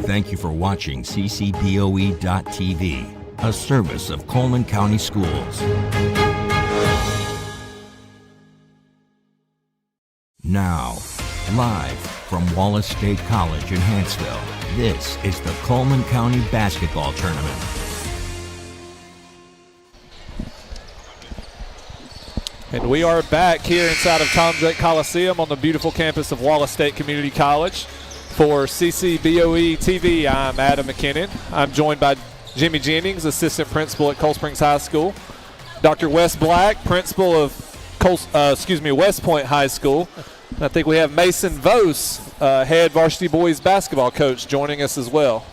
thank you for watching ccpoe.tv, a service of Cullman County Schools. Now, live from Wallace State College in Huntsville, this is the Cullman County Basketball Tournament. And we are back here inside of Tom Drake Coliseum on the beautiful campus of Wallace State Community College. For CCBOE TV, I'm Adam McKinnon. I'm joined by Jimmy Jennings, assistant principal at Cold Springs High School. Dr. Wes Black, principal of West Point High School. And I think we have Mason Vose, head varsity boys basketball coach, joining us as well.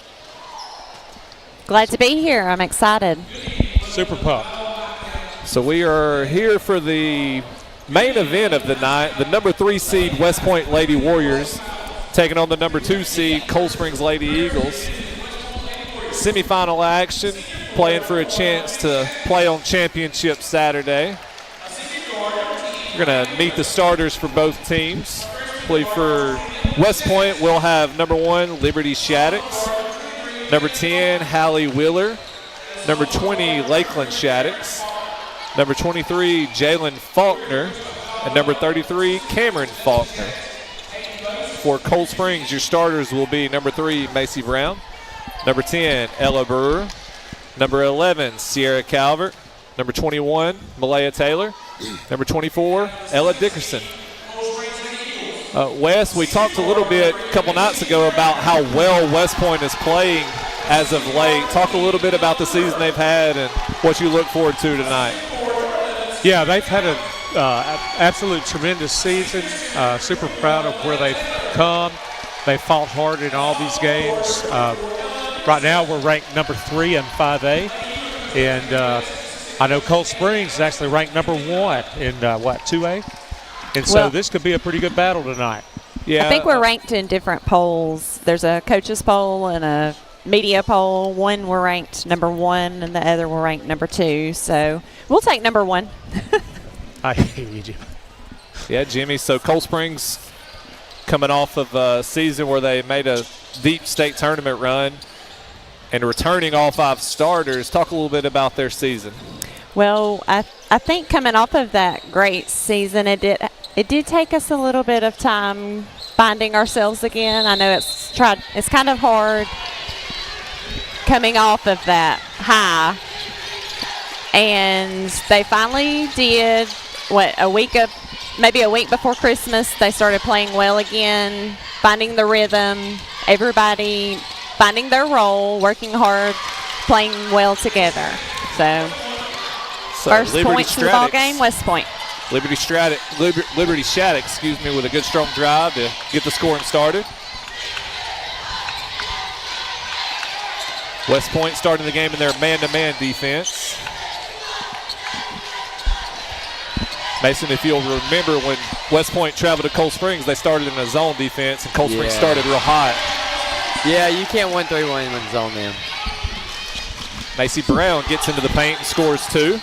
Glad to be here. I'm excited. Super pumped. So we are here for the main event of the night, the number 3 seed West Point Lady Warriors taking on the number 2 seed Cold Springs Lady Eagles. Semifinal action, playing for a chance to play on Championship Saturday. We're going to meet the starters for both teams. Play for West Point, we'll have number 1, Liberty Shaddix, number 10, Hallie Wheeler, number 20, Lakeland Shaddix, number 23, Jalen Faulkner, and number 33, Cameron Faulkner. For Cold Springs, your starters will be number 3, Macy Brown, number 10, Ella Brewer, number 11, Sierra Calvert, number 21, Malaya Taylor, number 24, Ella Dickerson. Wes, we talked a little bit a couple nights ago about how well West Point is playing as of late. Talk a little bit about the season they've had and what you look forward to tonight. Yeah, they've had an absolute tremendous season. Super proud of where they've come. They fought hard in all these games. Right now we're ranked number 3 in 5A. And I know Cold Springs is actually ranked number 1 in, 2A? And so this could be a pretty good battle tonight. Yeah, I think we're ranked in different polls. There's a coaches poll and a media poll. One we're ranked number 1 and the other we're ranked number 2. So we'll take number 1. I hate you, Jimmy. Yeah, Jimmy. So Cold Springs coming off of a season where they made a deep state tournament run and returning all 5 starters. Talk a little bit about their season. Well, I think coming off of that great season, it did take us a little bit of time finding ourselves again. I know it's kind of hard coming off of that high. And they finally did, maybe a week before Christmas, they started playing well again, finding the rhythm, everybody finding their role, working hard, playing well together. So first Liberty points in the ball game, West Point. Liberty Shattuck, with a good strong drive to get the scoring started. West Point starting the game in their man-to-man defense. Mason, if you'll remember when West Point traveled to Cold Springs, they started in a zone defense, and Cold Springs started real hot. Yeah, you can't win 3-1 in zone, man. Macy Brown gets into the paint and scores 2.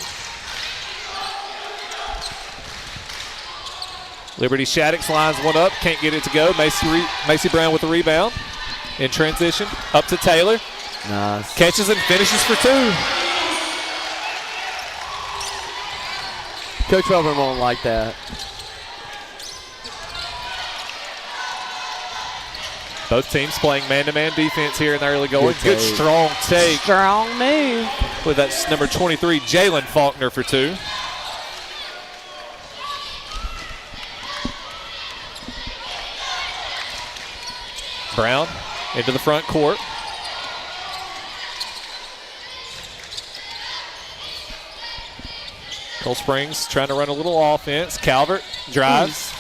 Liberty Shaddix lines one up, can't get it to go. Macy Brown with the rebound. In transition, up to Taylor. Nice. Catches and finishes for 2. Coach Welburn won't like that. Both teams playing man-to-man defense here in the early going. Good strong take. Strong move. With that number 23, Jalen Faulkner for 2. Brown into the front court. Cold Springs trying to run a little offense. Calvert drives,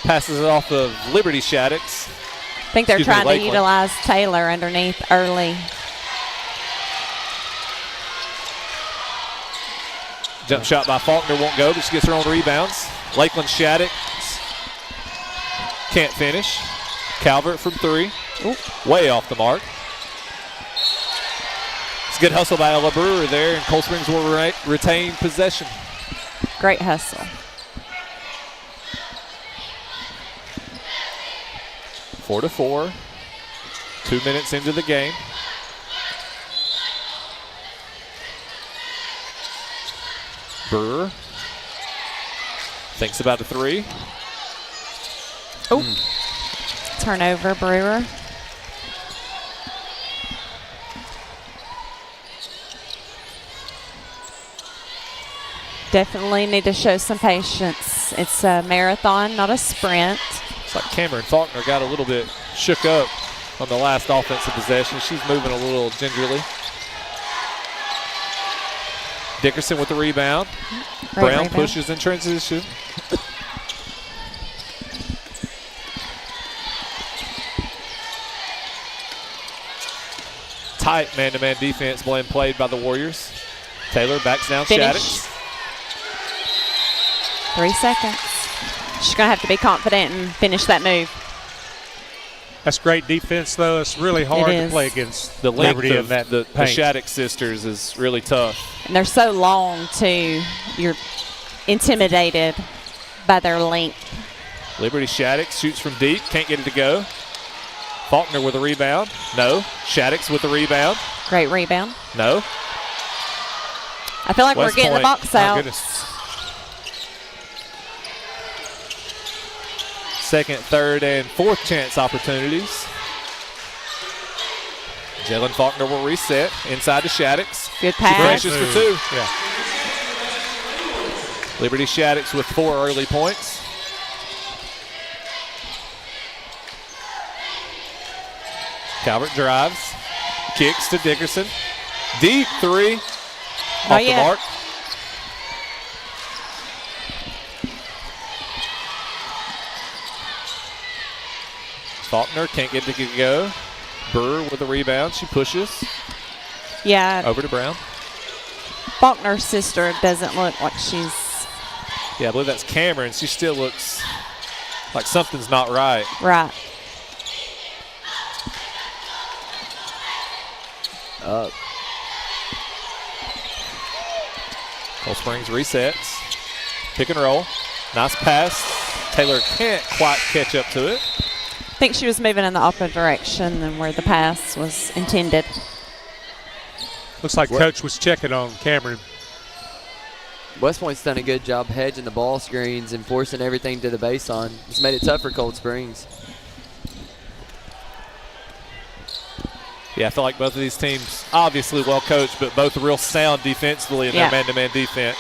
passes it off of Liberty Shaddix. I think they're trying to utilize Taylor underneath early. Jump shot by Faulkner won't go, but she gets her own rebounds. Lakeland Shaddix can't finish. Calvert from 3. Way off the mark. It's a good hustle by Ella Brewer there, and Cold Springs will retain possession. Great hustle. 4-4. 2 minutes into the game. Brewer thinks about a three. Oh, turnover, Brewer. Definitely need to show some patience. It's a marathon, not a sprint. It's like Cameron Faulkner got a little bit shook up on the last offensive possession. She's moving a little gingerly. Dickerson with the rebound. Great Brown rebound. pushes in transition. Tight man-to-man defense being played by the Warriors. Taylor backs down Finish. Shaddix. 3 seconds. She's going to have to be confident and finish that move. That's great defense, though. It's really hard to is. play against The length Liberty in of that the paint. Shaddix sisters is really tough. And they're so long, too. You're intimidated by their length. Liberty Shaddix shoots from deep, can't get it to go. Faulkner with a rebound. No. Shaddix with the rebound. Great rebound. No. I feel like West we're getting the Point. box My out. goodness. Second, third, and fourth chance opportunities. Jalen Faulkner will reset inside to Shaddix. Good She pass. finishes for two. Yeah. Liberty Shaddix with 4 early points. Calvert drives, kicks to Dickerson. Deep three, off the yet. mark. Faulkner can't get it to go. Brewer with a rebound. She pushes Yeah, over to Brown. Faulkner's sister doesn't look like she's Yeah, I believe that's Cameron. She still looks like something's not right. right. Up. Cold Springs resets. Pick and roll. Nice pass. Taylor can't quite catch up to it. I think she was moving in the opposite direction than where the pass was intended. Looks like Coach was checking on Cameron. West Point's done a good job hedging the ball screens and forcing everything to the baseline. It's made it tough for Cold Springs. Yeah, I feel like both of these teams obviously well coached, but both real sound defensively in their man-to-man defense.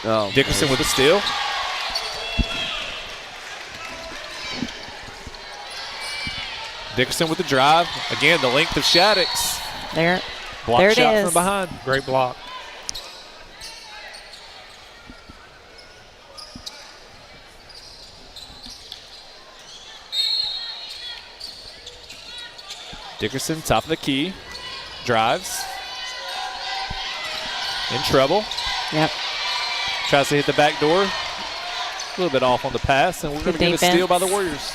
Oh, Dickerson with a steal. Dickerson with the drive. Again, the length of Shaddix. There, Block there it shot is. from behind. Great block. Dickerson, top of the key. Drives. In trouble. Yep. Tries to hit the back door. A little bit off on the pass, and we're going to get a steal by the Warriors.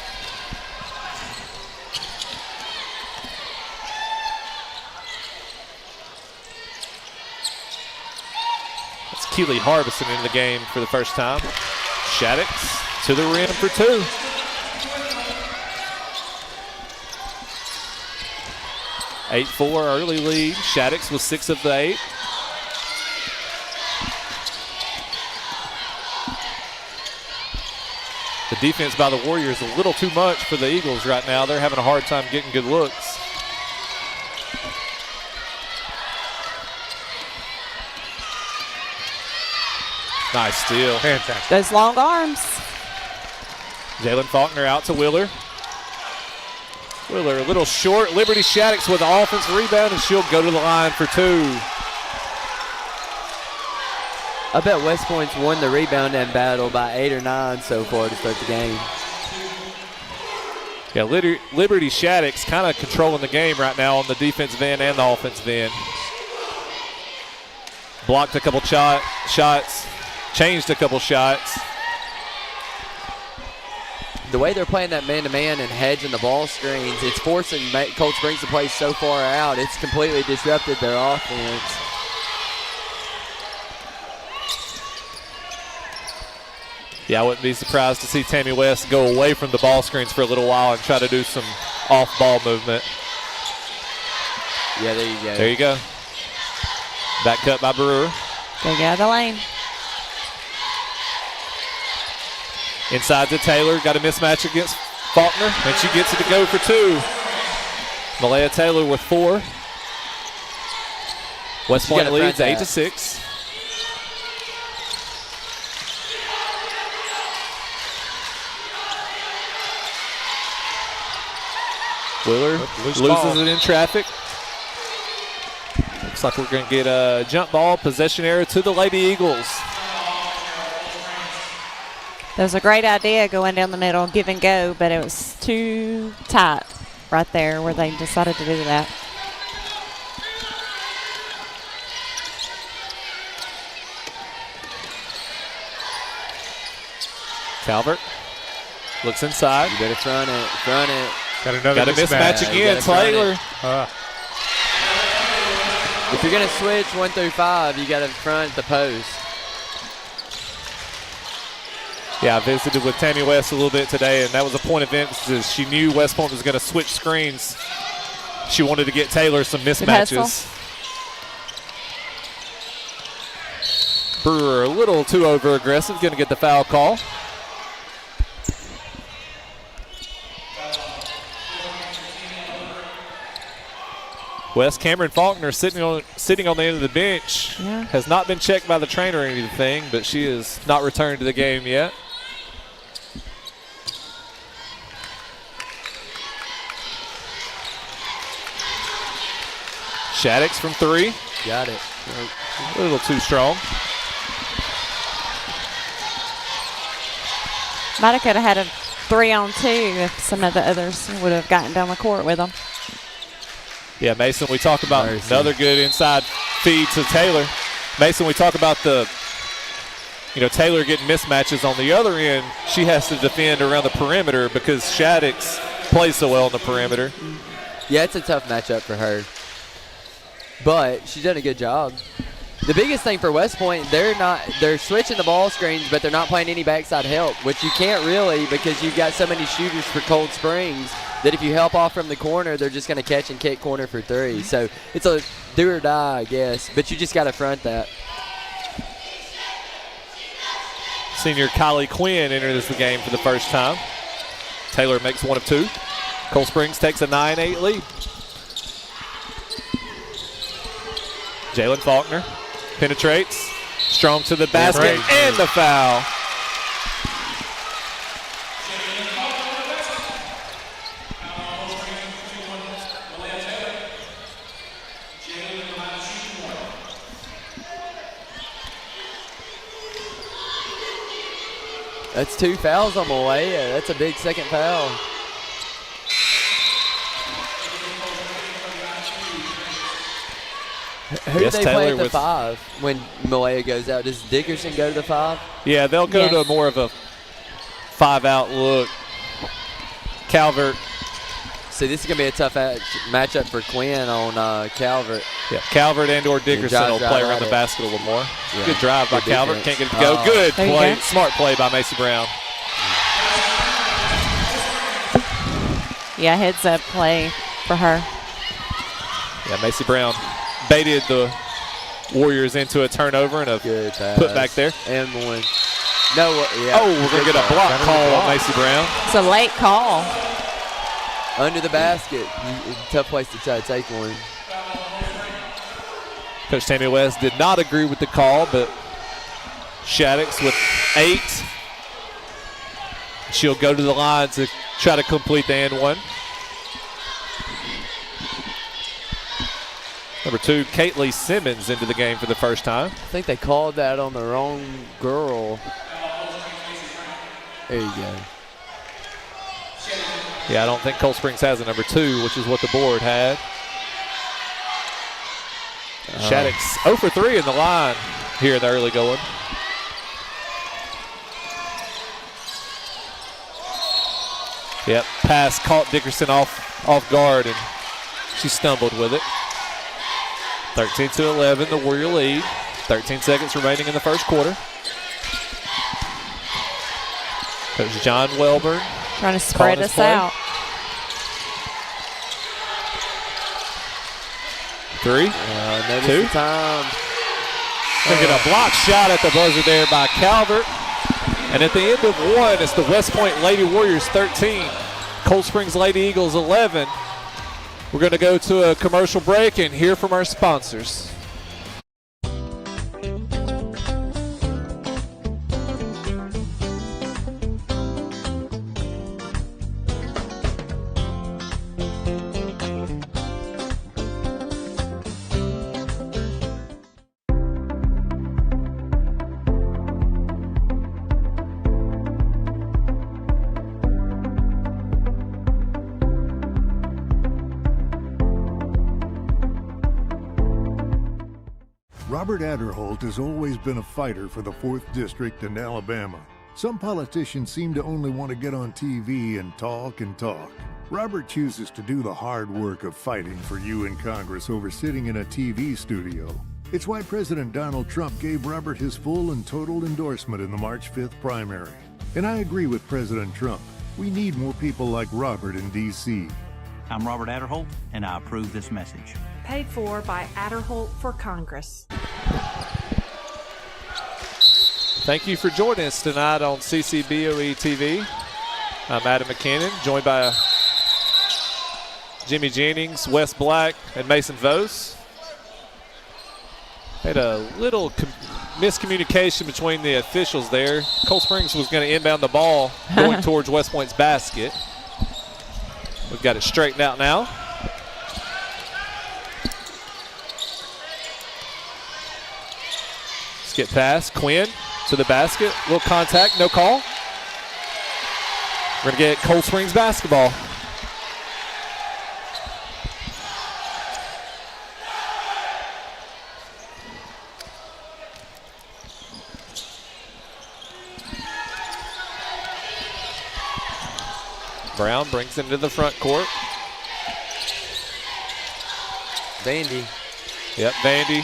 That's Keeley Harbison into the game for the first time. Shaddix to the rim for two. Eight-4 early lead. Shaddix with 6 of the 8. The defense by the Warriors a little too much for the Eagles right now. They're having a hard time getting good looks. Nice steal. Fantastic. Those long arms. Jalen Faulkner out to Wheeler. Wheeler a little short. Liberty Shaddix with the offensive rebound, and she'll go to the line for 2. I bet West Point's won the rebounding battle by 8 or 9 so far to start the game. Yeah, Liberty Shaddix kind of controlling the game right now on the defensive end and the offensive end. Blocked a couple shots, changed a couple shots. The way they're playing that man-to-man and hedging the ball screens, it's forcing Cold Springs to play so far out, it's completely disrupted their offense. Yeah, I wouldn't be surprised to see Tammy West go away from the ball screens for a little while and try to do some off-ball movement. Yeah, there you go. There you go. Back cut by Brewer. They got the lane. Inside to Taylor. Got a mismatch against Faulkner, and she gets it to go for 2. Malaya Taylor with 4. West Point leads 8-6. Wheeler loses it in traffic. Looks like we're going to get a jump ball, possession error to the Lady Eagles. That was a great idea going down the middle, give and go, but it was too tight right there where they decided to do that. Calvert looks inside. You better front it, front it. Got a mismatch again, Taylor. If you're going to switch 1 through 5, you got to front the post. Yeah, I visited with Tammy West a little bit today, and that was a point of emphasis. She knew West Point was going to switch screens. She wanted to get Taylor some mismatches. Brewer a little too over-aggressive, going to get the foul call. West Cameron Faulkner sitting on the end of the bench. Yeah. Has not been checked by the trainer or anything, but she is not returned to the game yet. Shaddix from 3. Got it. A little too strong. Might have could have had a 3-on-2 if some of the others would have gotten down the court with them. Yeah, Mason, we talk about another good inside feed to Taylor. Mason, we talk about Taylor getting mismatches on the other end. She has to defend around the perimeter because Shaddix plays so well on the perimeter. Yeah, it's a tough matchup for her. But she's done a good job. The biggest thing for West Point, they're switching the ball screens, but they're not playing any backside help, which you can't really because you've got so many shooters for Cold Springs that if you help off from the corner, they're just going to catch and kick corner for 3. So it's a do or die, I guess, but you just got to front that. Senior Kylie Quinn enters the game for the first time. Taylor makes 1 of 2. Cold Springs takes a 9-8 lead. Jalen Faulkner penetrates. Strong to the basket and the foul. That's 2 fouls on Malaya. That's a big second foul. Who do they play at the 5 when Malaya goes out? Does Dickerson go to the 5? Yeah, they'll go to more of a 5-out look. Calvert. See, this is going to be a tough matchup for Quinn on Calvert. Yeah, Calvert and or Dickerson will play around the basket a little more. Yeah. Good drive by Calvert. Can't get it to go. Good play. Smart play by Macy Brown. Yeah, heads up play for her. Yeah, Macy Brown baited the Warriors into a turnover and a good put back there. And 1. No, yeah. Oh, we're going to get a block call on Macy Brown. It's a late call. Under the basket. Tough place to try to take one. Coach Tammy West did not agree with the call, but Shaddix with 8. She'll go to the line to try to complete the and 1. Number 2, Caitley Simmons into the game for the first time. I think they called that on the wrong girl. There you go. Yeah, I don't think Cold Springs has a number 2, which is what the board had. Shaddix 0 for 3 in the line here in the early going. Yep, pass caught Dickerson off guard, and she stumbled with it. 13-11, the Warrior lead. 13 seconds remaining in the first quarter. Coach John Welburn trying to spread us out. 3, 2. Time. They get a block shot at the buzzer there by Calvert. And at the end of 1, it's the West Point Lady Warriors 13, Cold Springs Lady Eagles 11. We're going to go to a commercial break and hear from our sponsors. Robert Adderholt has always been a fighter for the 4th District and Alabama. Some politicians seem to only want to get on TV and talk and talk. Robert chooses to do the hard work of fighting for you in Congress over sitting in a TV studio. It's why President Donald Trump gave Robert his full and total endorsement in the March 5th primary. And I agree with President Trump. We need more people like Robert in D.C. I'm Robert Adderholt, and I approve this message. Paid for by Adderholt for Congress. Thank you for joining us tonight on CCBOE TV. I'm Adam McKinnon, joined by Jimmy Jennings, Wes Black, and Mason Vose. Had a little miscommunication between the officials there. Cold Springs was going to inbound the ball going towards West Point's basket. We've got it straightened out now. Let's get past Quinn to the basket. Little contact, no call. We're going to get Cold Springs basketball. Brown brings it into the front court. Vandy. Yep, Vandy.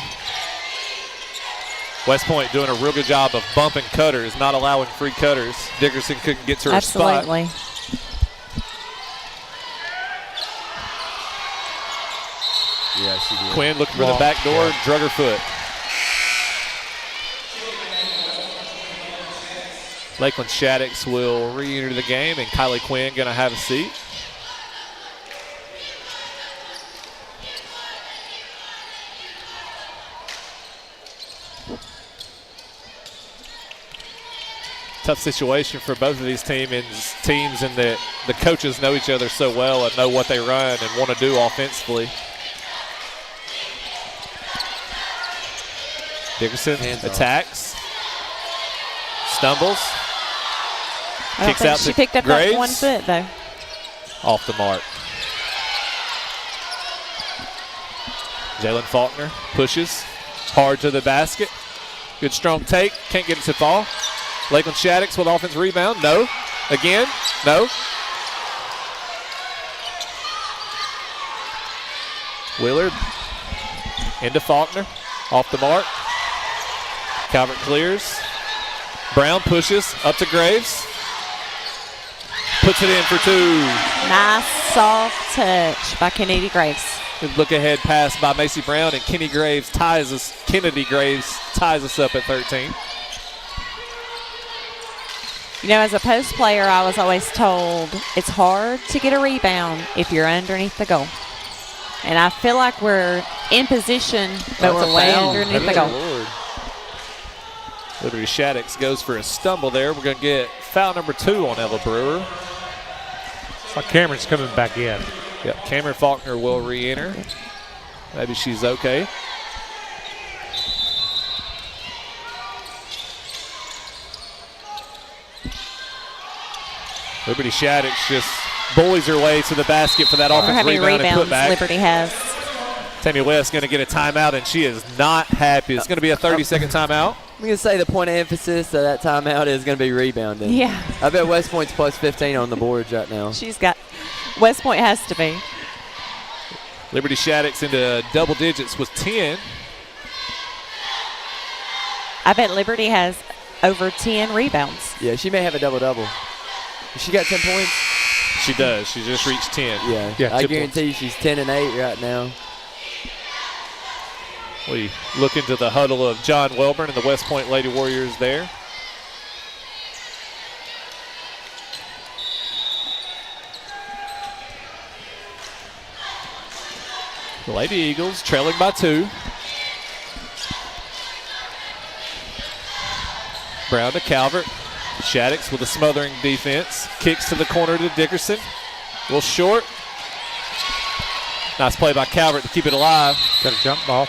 West Point doing a real good job of bumping cutters, not allowing free cutters. Dickerson couldn't get to her spot. Absolutely. Yeah, she did. Quinn looking for the back door, drug her foot. Lakeland Shaddix will re-enter the game, and Kylie Quinn going to have a seat. Tough situation for both of these teams in that the coaches know each other so well and know what they run and want to do offensively. Dickerson attacks, stumbles, kicks out she to picked up Graves. that 1 foot though. Off the mark. Jalen Faulkner pushes hard to the basket. Good strong take, can't get it to fall. Lakeland Shaddix with offensive rebound. No. Again. No. Willard into Faulkner. Off the mark. Calvert clears. Brown pushes up to Graves. Puts it in for 2. Nice soft touch by Kennedy Graves. Good look ahead pass by Macy Brown, and Kennedy Graves ties us up at 13. You know, as a post player, I was always told it's hard to get a rebound if you're underneath the goal. And I feel like we're in position, but we're way underneath the goal. Lord. Liberty Shaddix goes for a stumble there. We're going to get foul number 2 on Ella Brewer. It's like Cameron's coming back in. Yep, Cameron Faulkner will re-enter. Maybe she's okay. Liberty Shaddix just bullies her way to the basket for that offensive rebound and putback. Liberty has. Tammy West going to get a timeout, and she is not happy. It's going to be a 30-second timeout. I'm going to say the point of emphasis of that timeout is going to be rebounding. Yeah. I bet West Point's plus 15 on the boards right now. She's got – West Point has to be. Liberty Shaddix into double digits with 10. I bet Liberty has over 10 rebounds. Yeah, she may have a double-double. She got 10 points? She does. She just reached 10. Yeah, I guarantee you she's 10-8 right now. We look into the huddle of John Welburn and the West Point Lady Warriors there. The Lady Eagles trailing by 2. Brown to Calvert. Shaddix with a smothering defense. Kicks to the corner to Dickerson. A little short. Nice play by Calvert to keep it alive. Got a jump ball.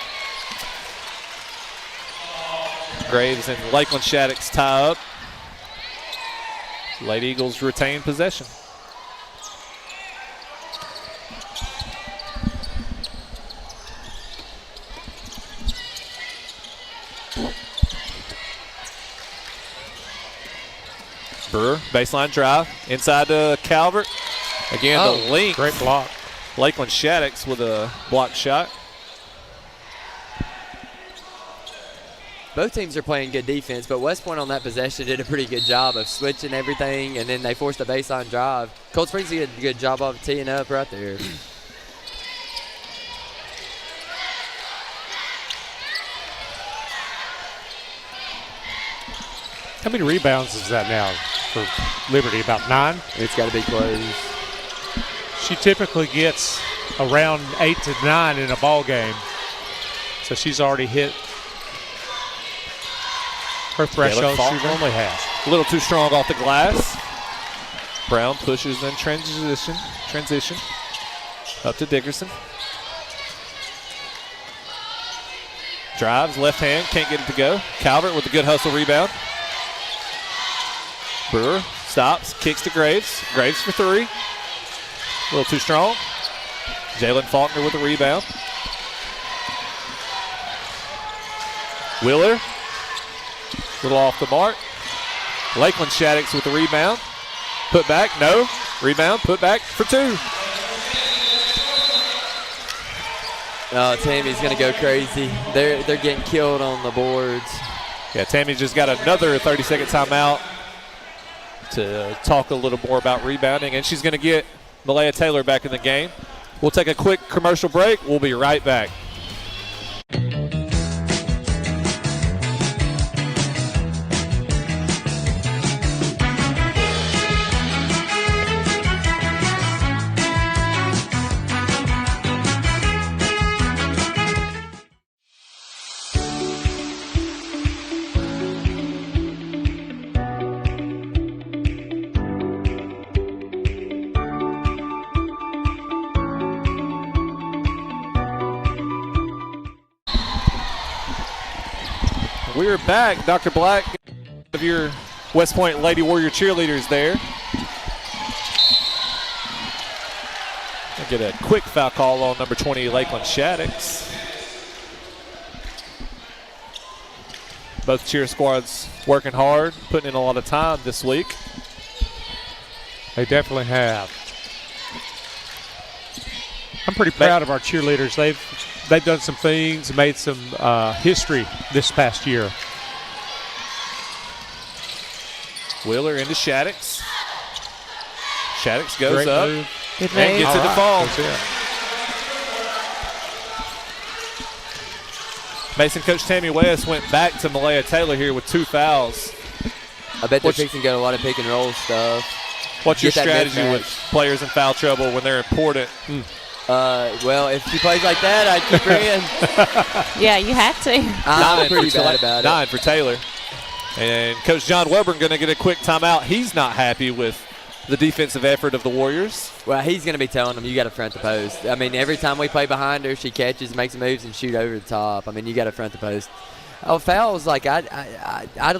Graves and Lakeland Shaddix tie up. Lady Eagles retain possession. Brewer, baseline drive, inside to Calvert. Again, the length. Great block. Lakeland Shaddix with a block shot. Both teams are playing good defense, but West Point on that possession did a pretty good job of switching everything, and then they forced a baseline drive. Cold Springs did a good job of teeing up right there. How many rebounds is that now for Liberty? About 9? It's got to be close. She typically gets around 8 to 9 in a ball game. So she's already hit her threshold she normally has. A little too strong off the glass. Brown pushes in transition. Up to Dickerson. Drives, left hand, can't get it to go. Calvert with a good hustle rebound. Brewer stops, kicks to Graves. Graves for 3. A little too strong. Jalen Faulkner with a rebound. Wheeler. A little off the mark. Lakeland Shaddix with the rebound. Put back, no. Rebound, put back for 2. Oh, Tammy's going to go crazy. They're getting killed on the boards. Yeah, Tammy just got another 30-second timeout to talk a little more about rebounding, and she's going to get Malaya Taylor back in the game. We'll take a quick commercial break. We'll be right back. We're back. Dr. Black, of your West Point Lady Warrior cheerleaders there. I'll get a quick foul call on number 20, Lakeland Shaddix. Both cheer squads working hard, putting in a lot of time this week. They definitely have. I'm pretty proud of our cheerleaders. They've done some things, made some history this past year. Wheeler into Shaddix. Shaddix goes Great up move. Good and move. gets it to fall. That's it. Mason coach Tammy West went back to Malaya Taylor here with 2 fouls. I bet they're fixing to get a lot of pick and roll stuff. What's your Get that strategy mismatch. with players in foul trouble when they're important? Well, if she plays like that, I'd keep her in. Yeah, you have to. I'm pretty bad about it. 9 for Taylor. And Coach John Welburn going to get a quick timeout. He's not happy with the defensive effort of the Warriors. Well, he's going to be telling them, you got to front the post. I mean, every time we play behind her, she catches, makes moves, and shoot over the top. I mean, you got to front the post. Oh, fouls, like I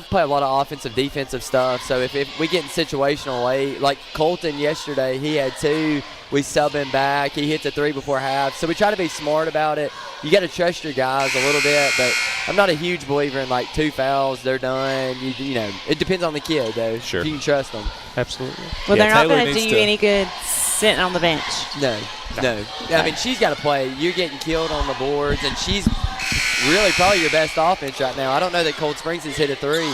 play a lot of offensive, defensive stuff. So if we get in situational late, like Colton yesterday, he had 2. We sub him back. He hits a 3 before half. So we try to be smart about it. You got to trust your guys a little bit, but I'm not a huge believer in like 2 fouls, they're done. You know, it depends on the kid, though. Sure. If you can trust them. Absolutely. Well, Yeah, they're not Taylor going to needs do you to- any good sitting on the bench. No. I mean, she's got to play. You're getting killed on the boards, and she's really probably your best offense right now. I don't know that Cold Springs has hit a 3.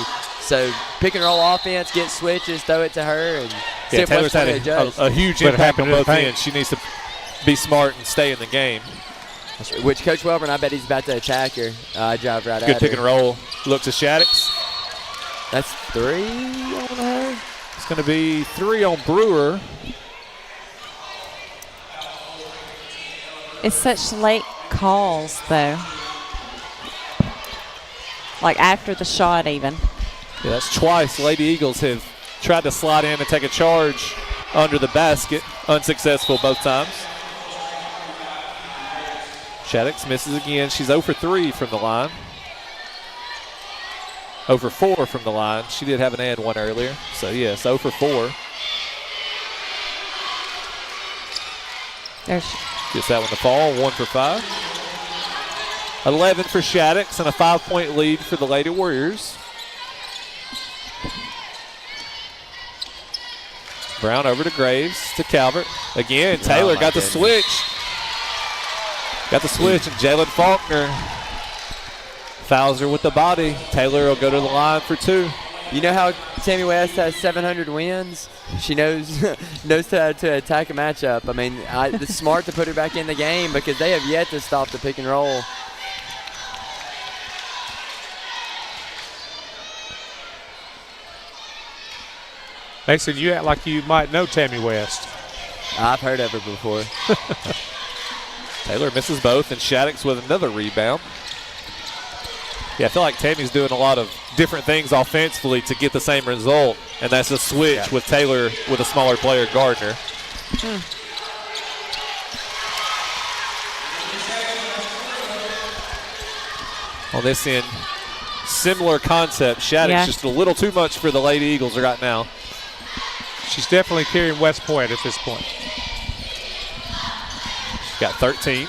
So pick and roll offense, get switches, throw it to her, and See if Taylor's West had Point adjusts. a huge But it impact on happened in the both paint. ends. She needs to be smart and stay in the game. Which Coach Welburn, I bet he's about to attack her. Drive right Good at pick her. and roll. Look to Shaddix. That's 3 on her. It's going to be 3 on Brewer. It's such late calls, though. Like after the shot, even. Yeah, that's twice Lady Eagles have tried to slide in and take a charge under the basket. Unsuccessful both times. Shaddix misses again. She's 0 for 3 from the line. 0 for 4 from the line. She did have an and one earlier. So, yes, 0 for 4. There's Gets that one to fall. 1 for 5. 11 for Shaddix and a 5-point lead for the Lady Warriors. Brown over to Graves to Calvert. Again, Taylor got the switch. Got the switch, and Jalen Faulkner fouls her with the body. Taylor will go to the line for 2. You know how Tammy West has 700 wins? She knows how to attack a matchup. I mean, it's smart to put her back in the game because they have yet to stop the pick and roll. Mason, you act like you might know Tammy West. I've heard of her before. Taylor misses both, and Shaddix with another rebound. Yeah, I feel like Tammy's doing a lot of different things offensively to get the same result, and that's a switch with Taylor with a smaller player, Gardner. On this end, similar concept. Shaddix just a little too much for the Lady Eagles right now. She's definitely carrying West Point at this point. She's got 13.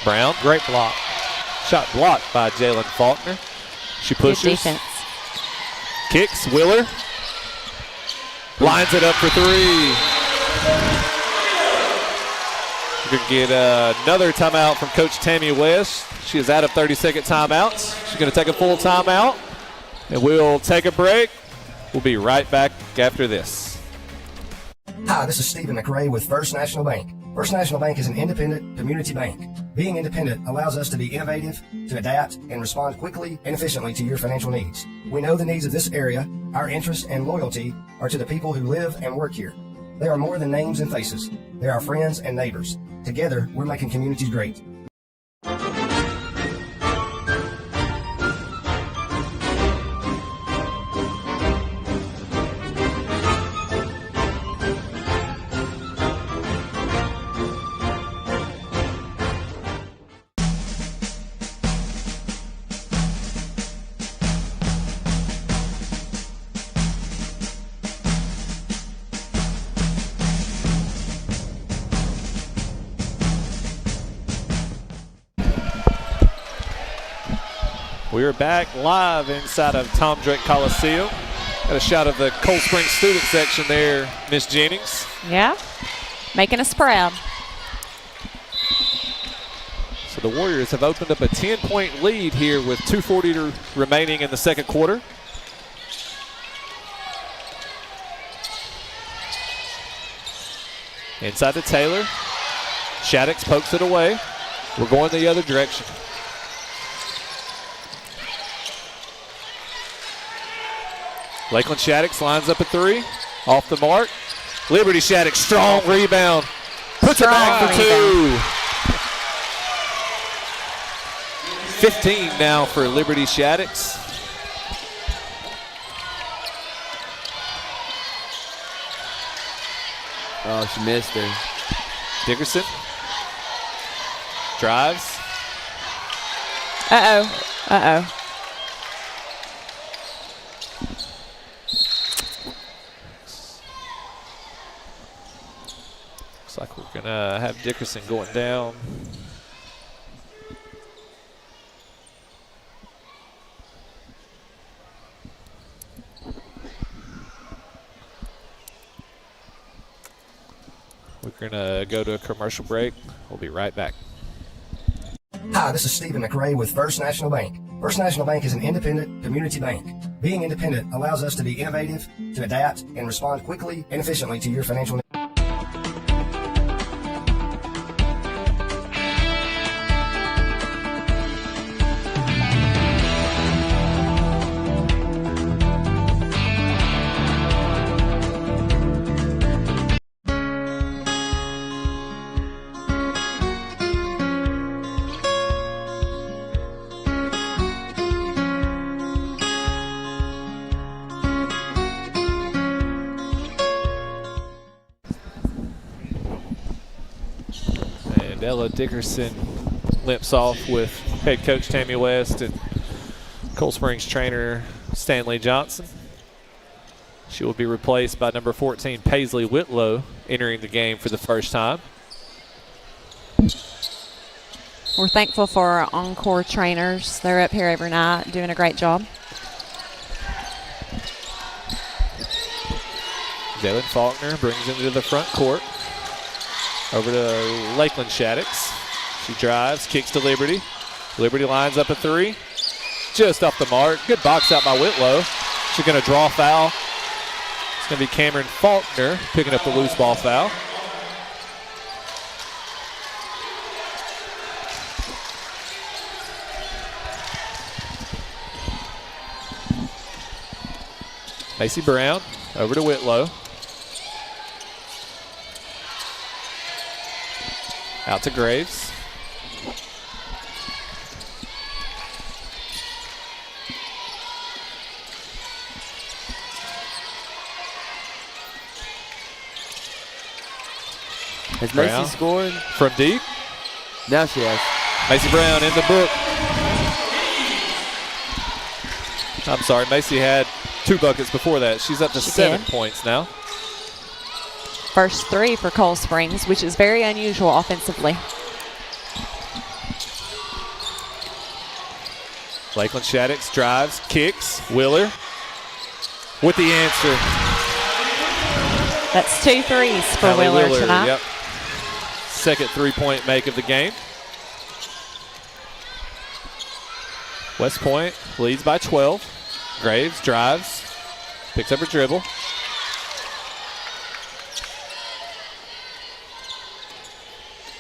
Brown. Great block. Shot blocked by Jalen Faulkner. She good pushes. defense. Kicks. Wheeler. Lines it up for 3. We're going to get another timeout from Coach Tammy West. She is out of 30-second timeouts. She's going to take a full timeout, and we'll take a break. We'll be right back after this. Hi, this is Stephen McRae with First National Bank. First National Bank is an independent community bank. Being independent allows us to be innovative, to adapt, and respond quickly and efficiently to your financial needs. We know the needs of this area. Our interest and loyalty are to the people who live and work here. They are more than names and faces. They are friends and neighbors. Together, we're making communities great. We are back live inside of Tom Drake Coliseum. Got a shot of the Cold Spring student section there, Miss Jennings. Yeah, making us proud. So the Warriors have opened up a 10-point lead here with 2:40 remaining in the second quarter. Inside to Taylor. Shaddix pokes it away. We're going the other direction. Lakeland Shaddix lines up a 3. Off the mark. Liberty Shaddix, strong rebound. Puts it back for 2. 15 now for Liberty Shaddix. Oh, she missed her. Dickerson drives. Uh-oh. Looks like we're going to have Dickerson going down. We're going to go to a commercial break. We'll be right back. Hi, this is Stephen McRae with First National Bank. First National Bank is an independent community bank. Being independent allows us to be innovative, to adapt, and respond quickly and efficiently to your financial needs. And Ella Dickerson limps off with head coach Tammy West and Cold Springs trainer Stanley Johnson. She will be replaced by number 14 Paisley Whitlow, entering the game for the first time. We're thankful for our Encore trainers. They're up here every night doing a great job. Jalen Faulkner brings him to the front court. Over to Lakeland Shaddix. She drives, kicks to Liberty. Liberty lines up a three. Just off the mark. Good box out by Whitlow. She's going to draw a foul. It's going to be Cameron Faulkner picking up the loose ball foul. Macy Brown over to Whitlow. Out to Graves. Has Brown Macy scored? From deep. Now she has. Macy Brown in the book. I'm sorry, Macy had 2 buckets before that. She's up to 7 points now. First 3 for Cold Springs, which is very unusual offensively. Lakeland Shaddix drives, kicks. Wheeler with the answer. That's 2 threes for Allie Wheeler tonight. Yep. Second 3-point make of the game. West Point leads by 12. Graves drives, picks up her dribble.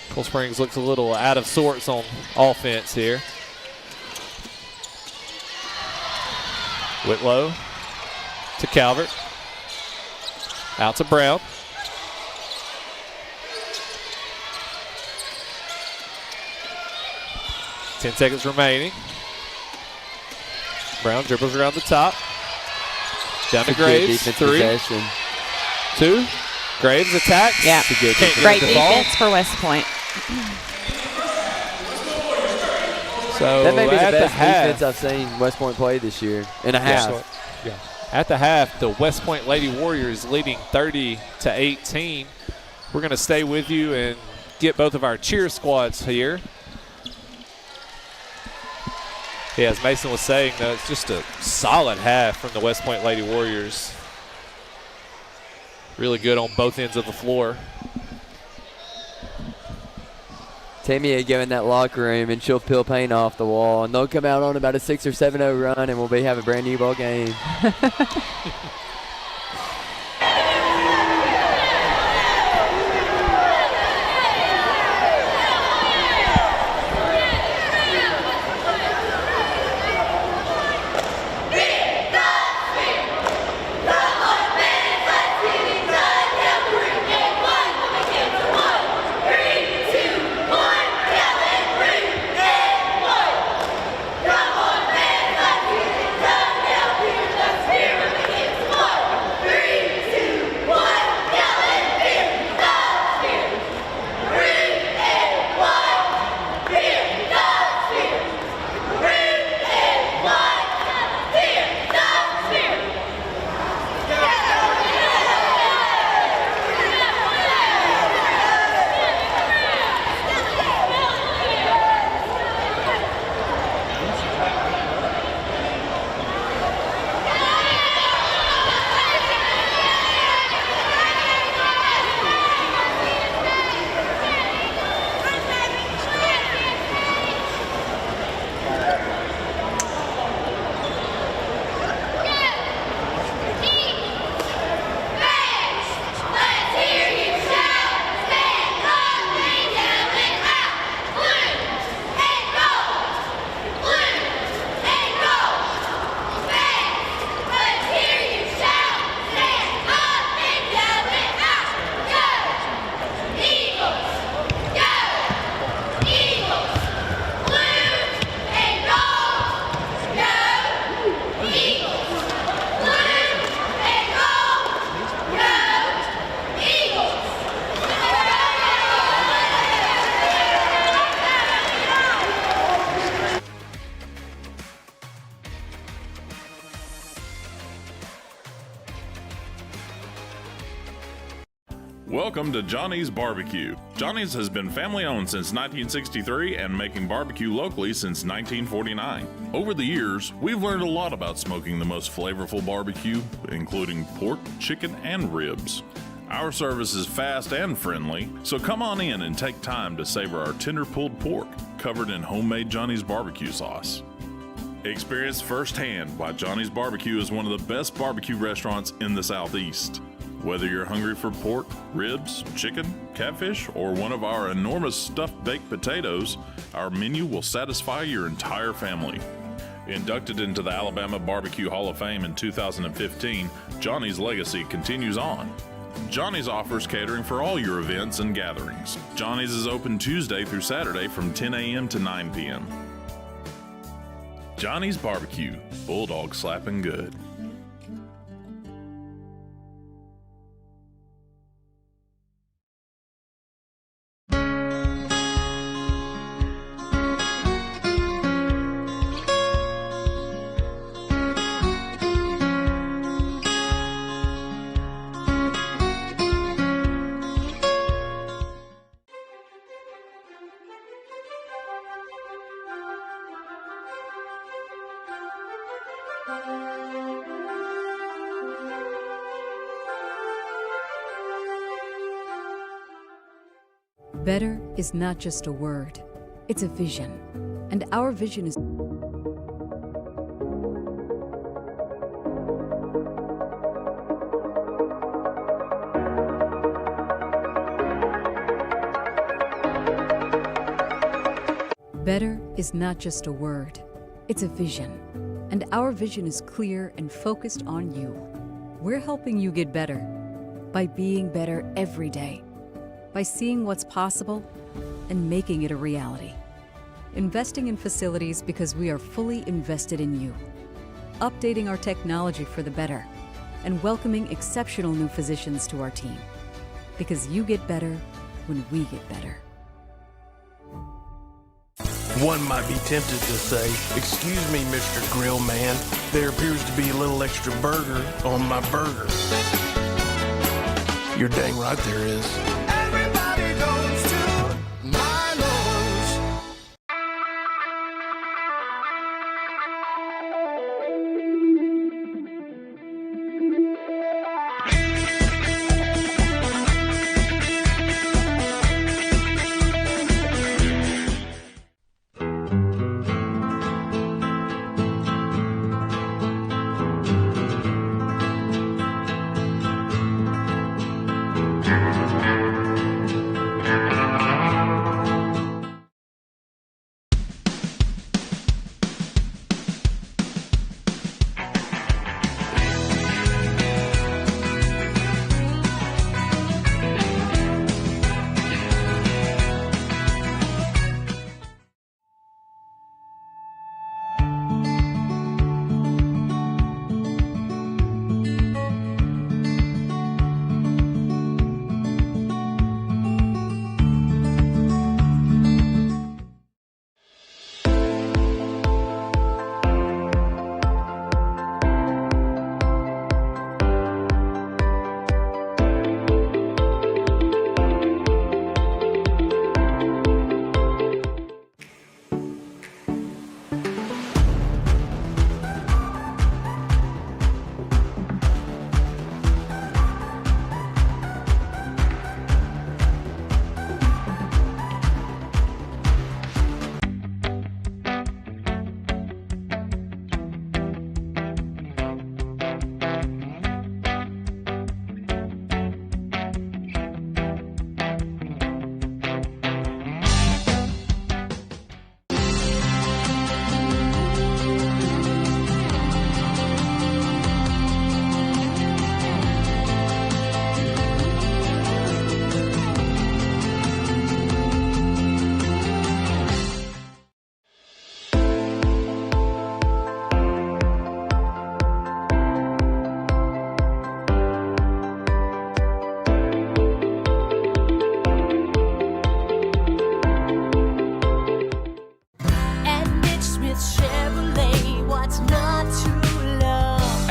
Cold Springs looks a little out of sorts on offense here. Whitlow to Calvert. Out to Brown. Ten seconds remaining. Brown dribbles around the top. Down to Graves. 3. Possession. 2. Graves attacks. Yeah. Great defense for West Point. So that may be the at best half, defense I've seen West Point play this year in a half. Yeah. At the half, the West Point Lady Warriors leading 30-18. We're going to stay with you and get both of our cheer squads here. Yeah, as Mason was saying, though, it's just a solid half from the West Point Lady Warriors. Really good on both ends of the floor. Tammy had given that locker room, and she'll peel paint off the wall, and they'll come out on about a 6 or 7-0 run, and we'll have a brand new ball game. Welcome to Johnny's Barbecue. Johnny's has been family owned since 1963 and making barbecue locally since 1949. Over the years, we've learned a lot about smoking the most flavorful barbecue, including pork, chicken, and ribs. Our service is fast and friendly, so come on in and take time to savor our tender pulled pork covered in homemade Johnny's barbecue sauce. Experience firsthand why Johnny's Barbecue is one of the best barbecue restaurants in the Southeast. Whether you're hungry for pork, ribs, chicken, catfish, or one of our enormous stuffed baked potatoes, our menu will satisfy your entire family. Inducted into the Alabama Barbecue Hall of Fame in 2015, Johnny's legacy continues on. Johnny's offers catering for all your events and gatherings. Johnny's is open Tuesday through Saturday from 10 a.m. to 9 p.m. Johnny's Barbecue, bulldog slapping good. Better is not just a word, it's a vision. And our vision is better is not just a word, it's a vision. And our vision is clear and focused on you. We're helping you get better by being better every day, by seeing what's possible and making it a reality. Investing in facilities because we are fully invested in you. Updating our technology for the better and welcoming exceptional new physicians to our team. Because you get better when we get better. One might be tempted to say, "Excuse me, Mr. Grill Man, there appears to be a little extra burger on my burger." You're dang right there is. Everybody goes to Milo's.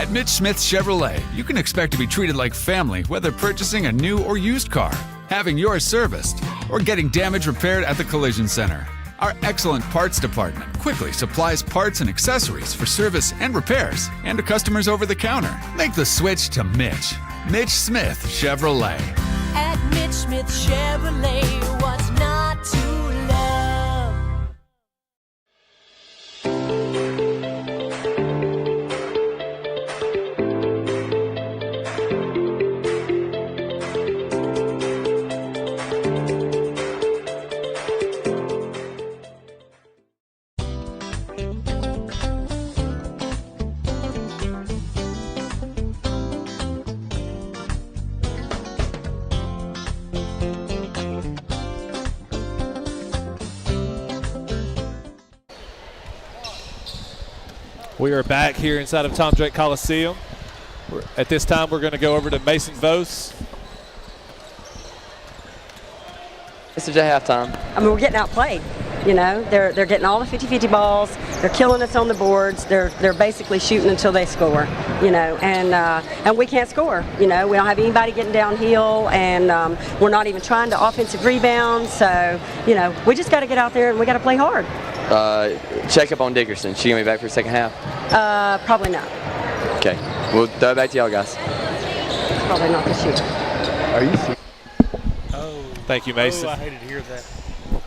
At Mitch Smith Chevrolet, you can expect to be treated like family whether purchasing a new or used car, having yours serviced, or getting damage repaired at the Collision Center. Our excellent parts department quickly supplies parts and accessories for service and repairs, and to customers over the counter. Make the switch to Mitch. Mitch Smith Chevrolet. At Mitch Smith Chevrolet, what's not to love? We are back here inside of Tom Drake Coliseum. At this time, we're going to go over to Mason Vose. It's at halftime. I mean, we're getting outplayed. You know, they're getting all the 50-50 balls. They're killing us on the boards. They're basically shooting until they score. You know, and we can't score. You know, we don't have anybody getting downhill, and we're not even trying to offensive rebound. So, you know, we just got to get out there and we got to play hard. Check up on Dickerson. She gonna be back for the second half? Probably not. Okay, we'll throw it back to y'all guys. Probably not this year. Are you serious? Thank you, Mason. Oh, I hated to hear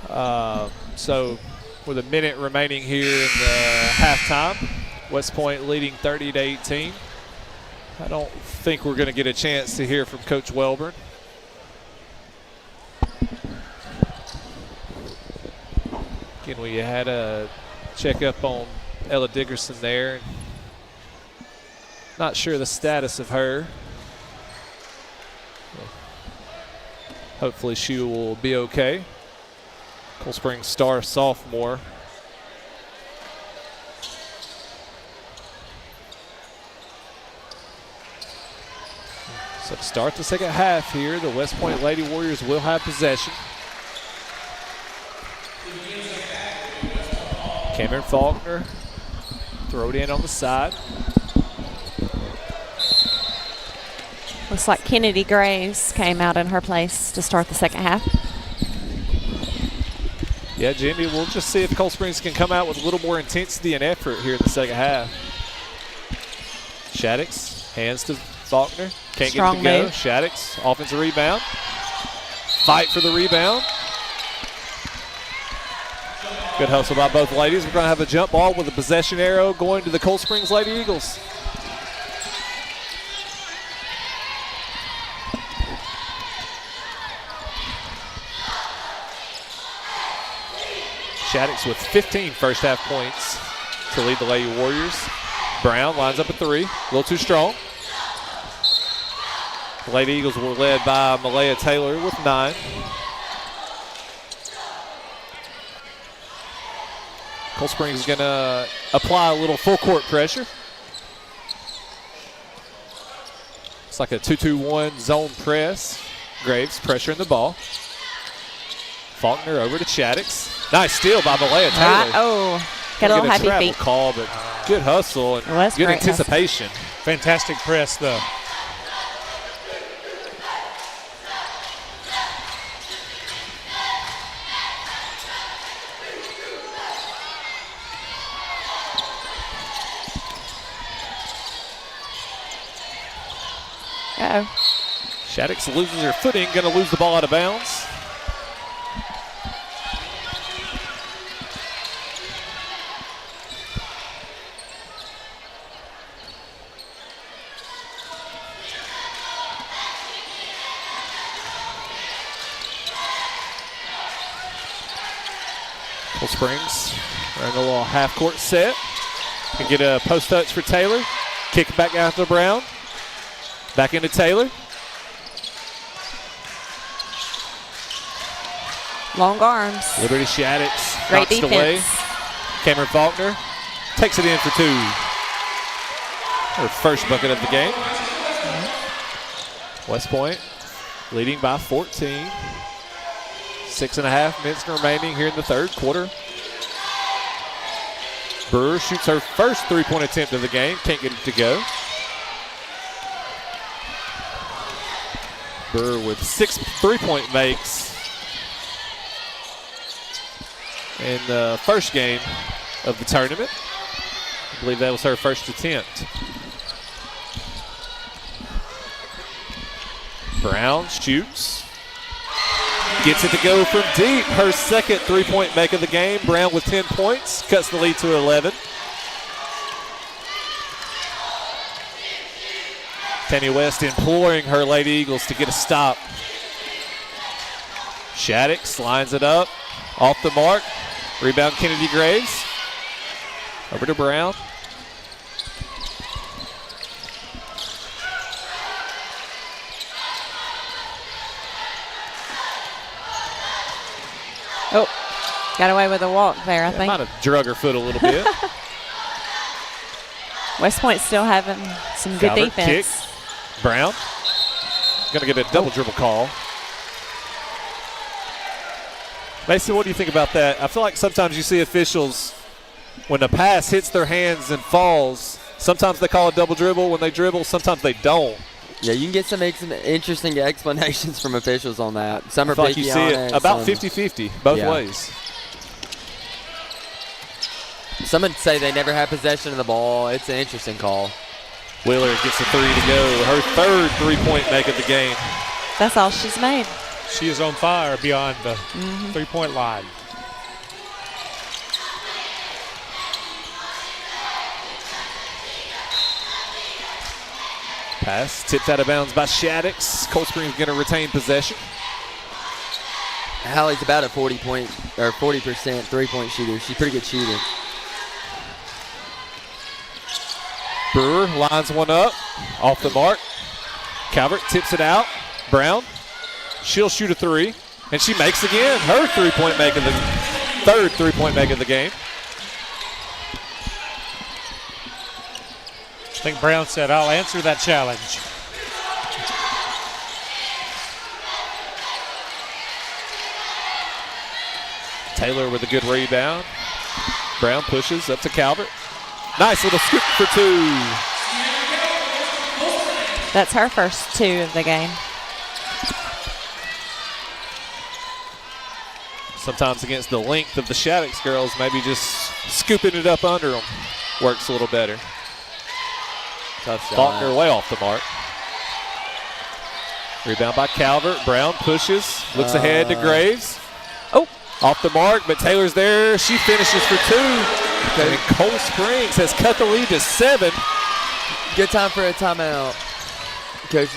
that. So with a minute remaining here in the halftime, West Point leading 30-18. I don't think we're going to get a chance to hear from Coach Welburn. Again, we had a check-up on Ella Dickerson there. Not sure the status of her. Hopefully she will be okay. Cold Springs star sophomore. So to start the second half here, the West Point Lady Warriors will have possession. Cameron Faulkner, throw it in on the side. Looks like Kennedy Graves came out in her place to start the second half. Yeah, Jimmy, we'll just see if Cold Springs can come out with a little more intensity and effort here in the second half. Shaddix, hands to Faulkner. Can't Strong get it to go. move. Shaddix, offensive rebound. Fight for the rebound. Good hustle by both ladies. We're going to have a jump ball with a possession arrow going to the Cold Springs Lady Eagles. Shaddix with 15 first half points to lead the Lady Warriors. Brown lines up at three, a little too strong. The Lady Eagles were led by Malaya Taylor with 9. Cold Springs is going to apply a little full court pressure. It's like a 2-2-1 zone press. Graves pressuring the ball. Faulkner over to Shaddix. Nice steal by Malaya Taylor. Oh, got a little happy travel feet. call, but good hustle and good great anticipation. Fantastic press, though. Uh-oh. Shaddix loses her footing, going to lose the ball out of bounds. Cold Springs running a little half-court set. Can get a post touch for Taylor. Kick it back out to Brown. Back into Taylor. Long arms. Liberty Shaddix Great knocks it defense. away. Cameron Faulkner takes it in for 2. Her first bucket of the game. West Point leading by 14. 6.5 minutes remaining here in the third quarter. Brewer shoots her first three-point attempt of the game. Can't get it to go. Burr with 6 3-point makes in the first game of the tournament. I believe that was her first attempt. Brown shoots. Gets it to go from deep. Her second 3-point make of the game. Brown with 10 points. Cuts the lead to 11. Tammy West imploring her Lady Eagles to get a stop. Shaddix lines it up. Off the mark. Rebound Kennedy Graves. Over to Brown. Oh, got away with a walk there, I think. Might have drug her foot a little bit. West Point's still having some good Calvert, defense. Kick. Brown. Going to get a double dribble call. Mason, what do you think about that? I feel like sometimes you see officials, when the pass hits their hands and falls, sometimes they call a double dribble when they dribble, sometimes they don't. Yeah, you can get some interesting explanations from officials on that. Some are like you picky see on it it. about 50-50 both ways. Some would say they never had possession of the ball. It's an interesting call. Wheeler gets a 3 to go. Her third 3-point make of the game. That's all she's made. She is on fire beyond the 3-point line. Pass tipped out of bounds by Shaddix. Cold Springs going to retain possession. Hallie's about a 40% 3-point shooter. She's a pretty good shooter. Brewer lines one up. Off the mark. Calvert tips it out. Brown. She'll shoot a 3. And she makes again. Her 3-point make of the third 3-point make of the game. I think Brown said, I'll answer that challenge. Taylor with a good rebound. Brown pushes up to Calvert. Nice little scoop for 2. That's her first 2 of the game. Sometimes against the length of the Shaddix girls, maybe just scooping it up under them works a little better. Tough shot. Faulkner way off the mark. Rebound by Calvert. Brown pushes, looks ahead to Graves. Oh, off the mark, but Taylor's there. She finishes for 2. And Cold Springs has cut the lead to 7. Good time for a timeout, Coach.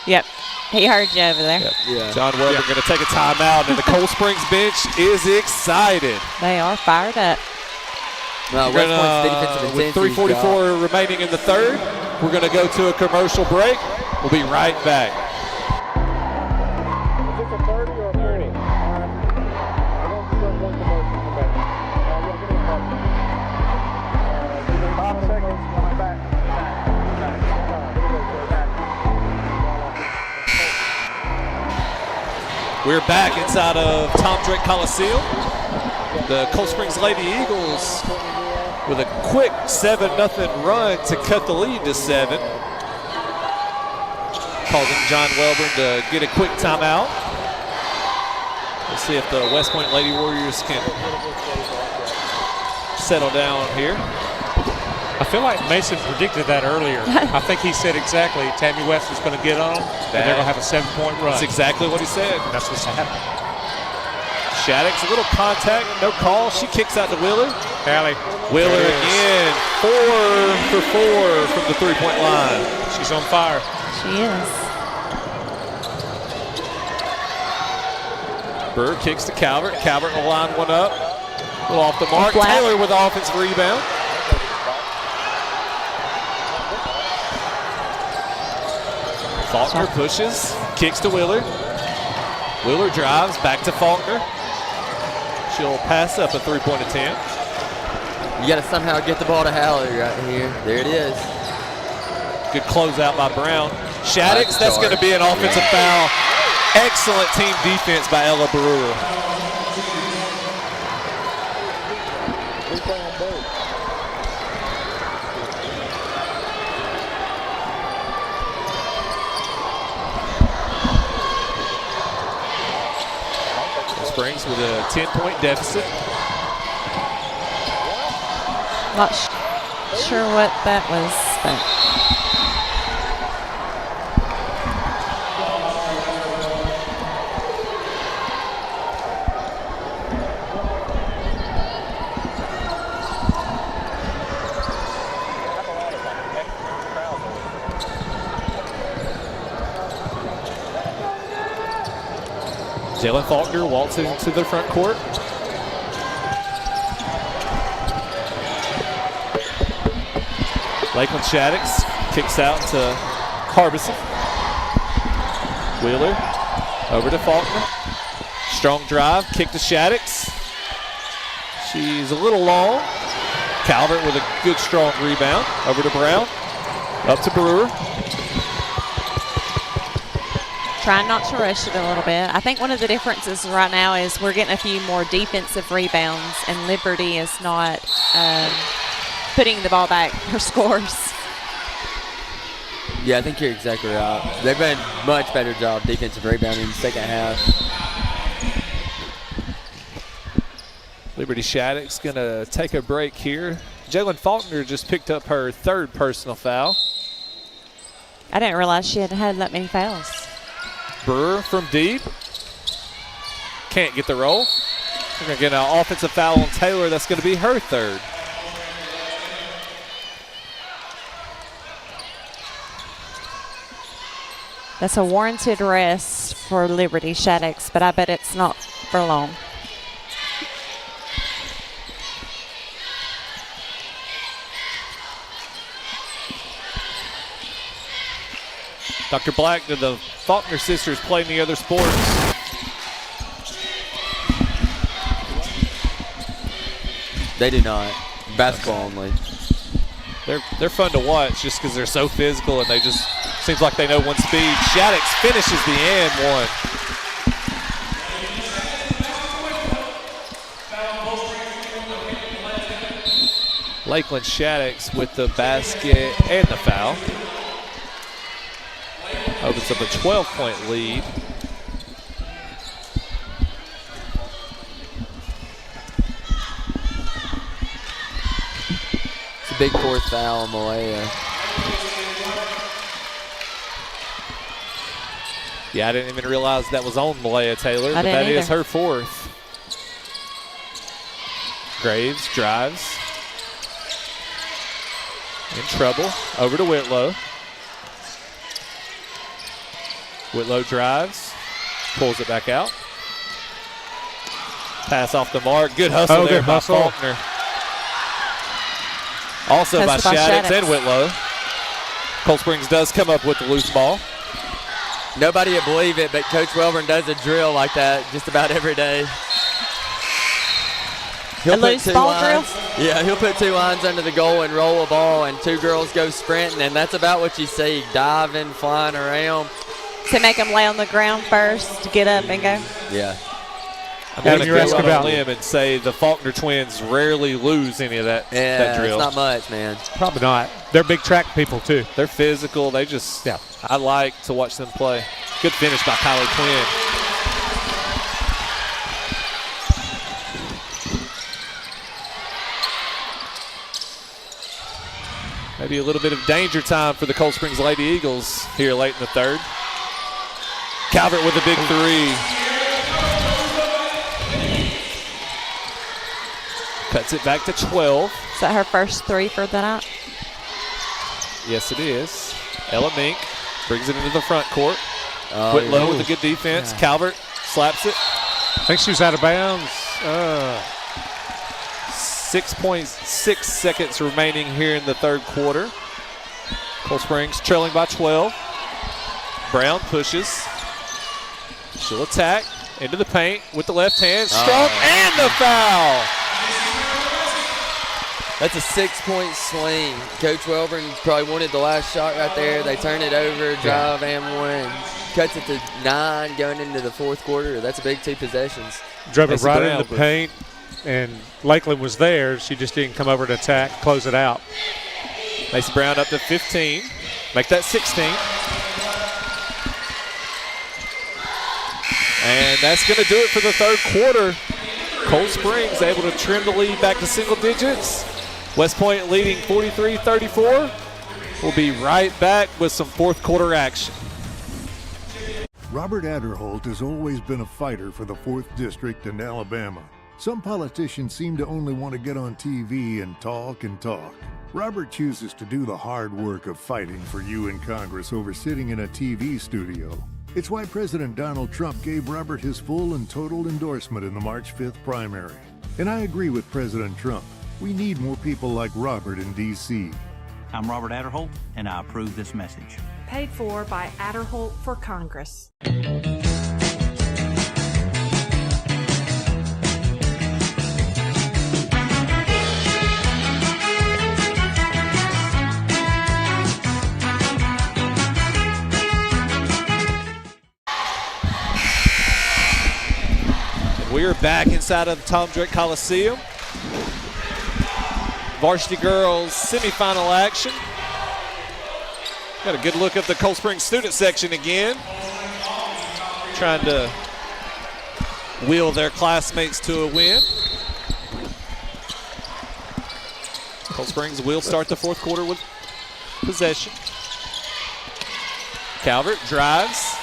Yep, he heard you over there. Yep. Yeah. John Weber going to take a timeout, and the Cold Springs bench is excited. They are fired up. West Point's defensive with 3:44 remaining in the third, we're going to go to a commercial break. We'll be right back. We're back inside of Tom Drake Coliseum. The Cold Springs Lady Eagles with a quick 7-0 run to cut the lead to 7. Causing John Welburn to get a quick timeout. We'll see if the West Point Lady Warriors can settle down here. I feel like Mason predicted that earlier. I think he said exactly Tammy West is going to get on them, and they're going to have a 7-point run. That's exactly what he said. That's what's happening. Shaddix, a little contact, no call. She kicks out to Wheeler. Hallie. Wheeler again, 4 for 4 from the 3-point line. She's on fire. She is. Burr kicks to Calvert. Calvert will line one up. A little off the mark. Taylor with the offensive rebound. Faulkner pushes, kicks to Wheeler. Wheeler drives back to Faulkner. She'll pass up a 3-point attempt. You got to somehow get the ball to Hallie right here. There it is. Good closeout by Brown. Shaddix, that's going to be an offensive foul. Excellent team defense by Ella Brewer. Springs with a 10-point deficit. Not sure what that was, but Jalen Faulkner waltzes into the front court. Lakeland Shaddix kicks out to Harbison. Wheeler over to Faulkner. Strong drive, kick to Shaddix. She's a little long. Calvert with a good strong rebound. Over to Brown. Up to Brewer. trying not to rush it a little bit. I think one of the differences right now is we're getting a few more defensive rebounds, and Liberty is not putting the ball back for scores. Yeah, I think you're exactly right. They've been much better job defensive rebounding in the second half. Liberty Shattuck's going to take a break here. Jalen Faulkner just picked up her third personal foul. I didn't realize she had had that many fouls. Brewer from deep. Can't get the roll. We're going to get an offensive foul on Taylor. That's going to be her third. That's a warranted rest for Liberty Shaddix, but I bet it's not for long. Dr. Black, did the Faulkner sisters play any other sports? They do not. Basketball only. They're fun to watch just because they're so physical and they just seems like they know one speed. Shaddix finishes the and one. Lakeland Shaddix with the basket and the foul. Opens up a 12-point lead. It's a big fourth foul on Malaya. Yeah, I didn't even realize that was on Malaya Taylor, but that is her fourth. Graves drives. In trouble. Over to Whitlow. Whitlow drives. Pulls it back out. Pass off the mark. Good hustle there by Faulkner. Also by Shaddix and Whitlow. Cold Springs does come up with the loose ball. Nobody would believe it, but Coach Welborn does a drill like that just about every day. A loose ball drill? Yeah, he'll put two lines under the goal and roll a ball, and two girls go sprinting, and that's about what you see, diving, flying around. To make them lay on the ground first, get up and go? Yeah. I'm going to go on a limb and say the Faulkner twins rarely lose any of that drill. It's not much, man. Probably not. They're big track people, too. They're physical. They just, I like to watch them play. Good finish by Kylie Quinn. Maybe a little bit of danger time for the Cold Springs Lady Eagles here late in the third. Calvert with a big three. Cuts it back to 12. Is that her first three for the night? Yes, it is. Ella Mink brings it into the front court. Whitlow with a good defense. Yeah. Calvert slaps it. I think she was out of bounds. 6.6 seconds remaining here in the third quarter. Cold Springs trailing by 12. Brown pushes. She'll attack into the paint with the left hand. Strong and the foul. That's a 6-point swing. Coach Welborn probably wanted the last shot right there. They turn it over, drive and one. Cuts it to 9 going into the fourth quarter. That's a big 2 possessions. Drove it right in the paint, and Lakeland was there. She just didn't come over to attack, close it out. Macy Brown up to 15. Make that 16. And that's going to do it for the third quarter. Cold Springs able to trim the lead back to single digits. West Point leading 43-34. We'll be right back with some fourth quarter action. Robert Adderholt has always been a fighter for the 4th District in Alabama. Some politicians seem to only want to get on TV and talk and talk. Robert chooses to do the hard work of fighting for you in Congress over sitting in a TV studio. It's why President Donald Trump gave Robert his full and total endorsement in the March 5th primary. And I agree with President Trump. We need more people like Robert in D.C. I'm Robert Adderholt, and I approve this message. Paid for by Adderholt for Congress. We are back inside of the Tom Drake Coliseum. Varsity girls semifinal action. Got a good look at the Cold Springs student section again. Trying to wheel their classmates to a win. Cold Springs will start the fourth quarter with possession. Calvert drives.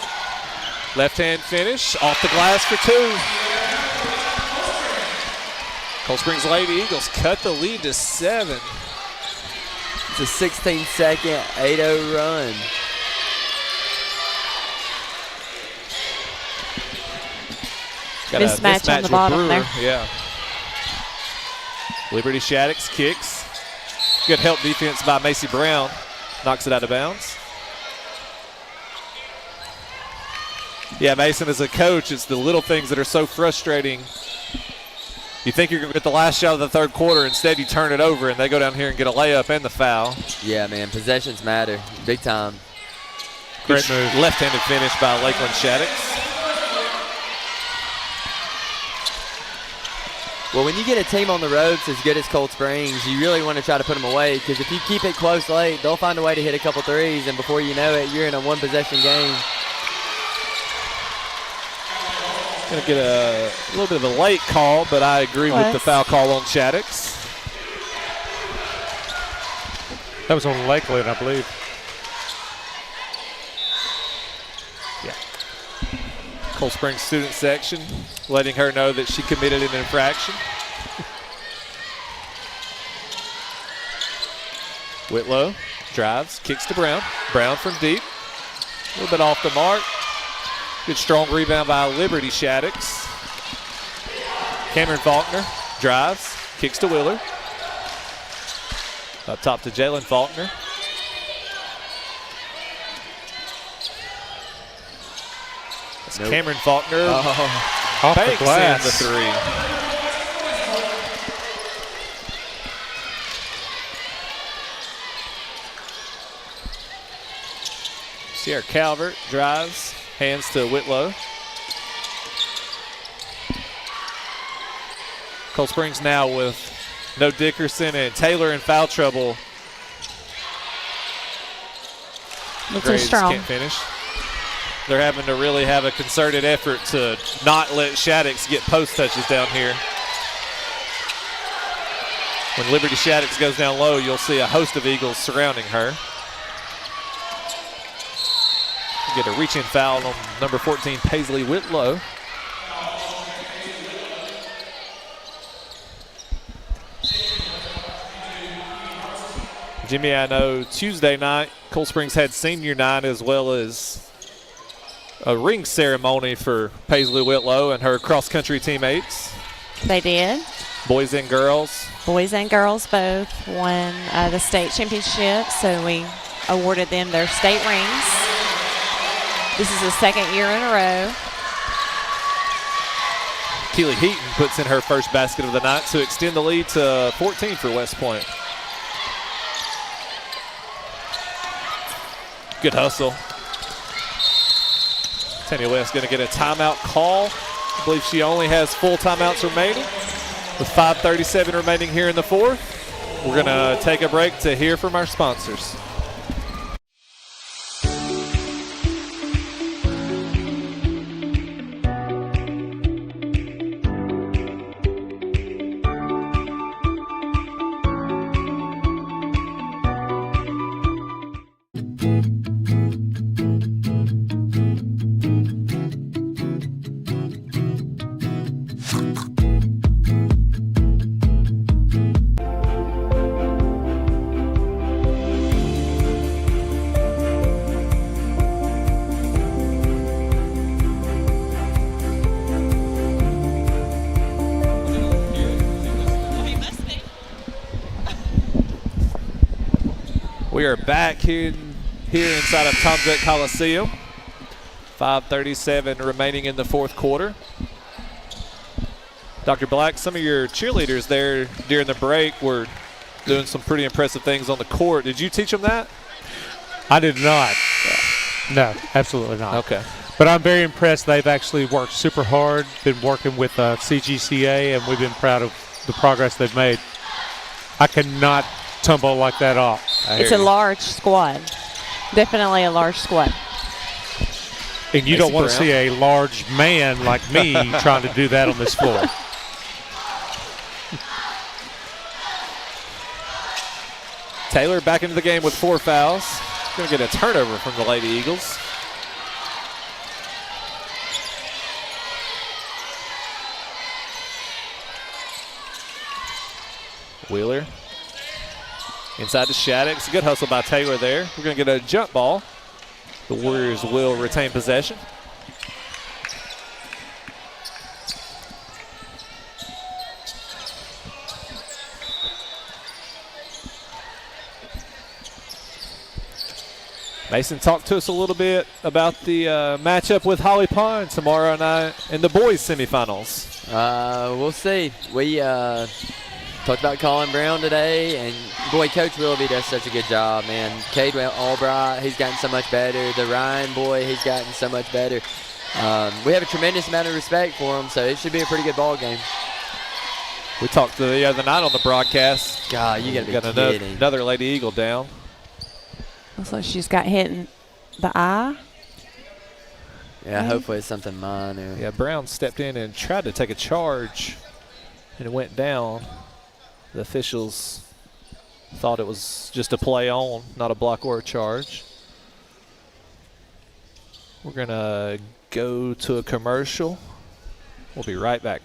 Left-hand finish. Off the glass for two. Cold Springs Lady Eagles cut the lead to 7. It's a 16-second 8-0 run. Got mismatch on the bottom there. Yeah. Liberty Shaddix kicks. Good help defense by Macy Brown. Knocks it out of bounds. Yeah, Mason, as a coach, it's the little things that are so frustrating. You think you're going to get the last shot of the third quarter. Instead, you turn it over, and they go down here and get a layup and the foul. Yeah, man, possessions matter big time. Great move. Left-handed finish by Lakeland Shaddix. Well, when you get a team on the ropes as good as Cold Springs, you really want to try to put them away, because if you keep it close late, they'll find a way to hit a couple threes, and before you know it, you're in a one-possession game. Going to get a little bit of a late call, but I agree with the foul call on Shaddix. That was on Lakeland, I believe. Yeah. Cold Springs student section letting her know that she committed an infraction. Whitlow drives, kicks to Brown. Brown from deep. A little bit off the mark. Good strong rebound by Liberty Shaddix. Cameron Faulkner drives, kicks to Wheeler. Up top to Jalen Faulkner. That's Cameron Faulkner. Off the glass. In the three. Sierra Calvert drives. Hands to Whitlow. Cold Springs now with no Dickerson and Taylor in foul trouble. It's too strong. Can't finish. They're having to really have a concerted effort to not let Shaddix get post touches down here. When Liberty Shaddix goes down low, you'll see a host of Eagles surrounding her. Get a reach-in foul on number 14, Paisley Whitlow. Jimmy, I know Tuesday night, Cold Springs had senior night as well as a ring ceremony for Paisley Whitlow and her cross-country teammates. They did. Boys and girls. Boys and girls both won the state championship, so we awarded them their state rings. This is the second year in a row. Keely Heaton puts in her first basket of the night to extend the lead to 14 for West Point. Good hustle. Tanya West going to get a timeout call. I believe she only has full timeouts remaining with 5:37 remaining here in the fourth. We're going to take a break to hear from our sponsors. We are back here inside of Tom Drake Coliseum. 5:37 remaining in the fourth quarter. Dr. Black, some of your cheerleaders there during the break were doing some pretty impressive things on the court. Did you teach them that? I did not. No, absolutely not. Okay. But I'm very impressed. They've actually worked super hard, been working with CGCA, and we've been proud of the progress they've made. I cannot tumble like that off. It's a large squad. Definitely a large squad. And you don't want to see a large man like me trying to do that on this floor. Taylor back into the game with 4 fouls. Going to get a turnover from the Lady Eagles. Wheeler inside to Shaddix. Good hustle by Taylor there. We're going to get a jump ball. The Warriors will retain possession. Mason talked to us a little bit about the matchup with Holly Pond tomorrow night in the boys semifinals. We'll see. We talked about Colin Brown today, and boy, Coach Willoughby does such a good job, man. Cade Albright, he's gotten so much better. The Ryan boy, he's gotten so much better. We have a tremendous amount of respect for him, so it should be a pretty good ball game. We talked the other night on the broadcast. God, you got to be kidding. Another Lady Eagle down. Looks like she's got hit in the eye. Yeah, hopefully it's something minor. Yeah, Brown stepped in and tried to take a charge, and it went down. The officials thought it was just a play on, not a block or a charge. We're going to go to a commercial. We'll be right back.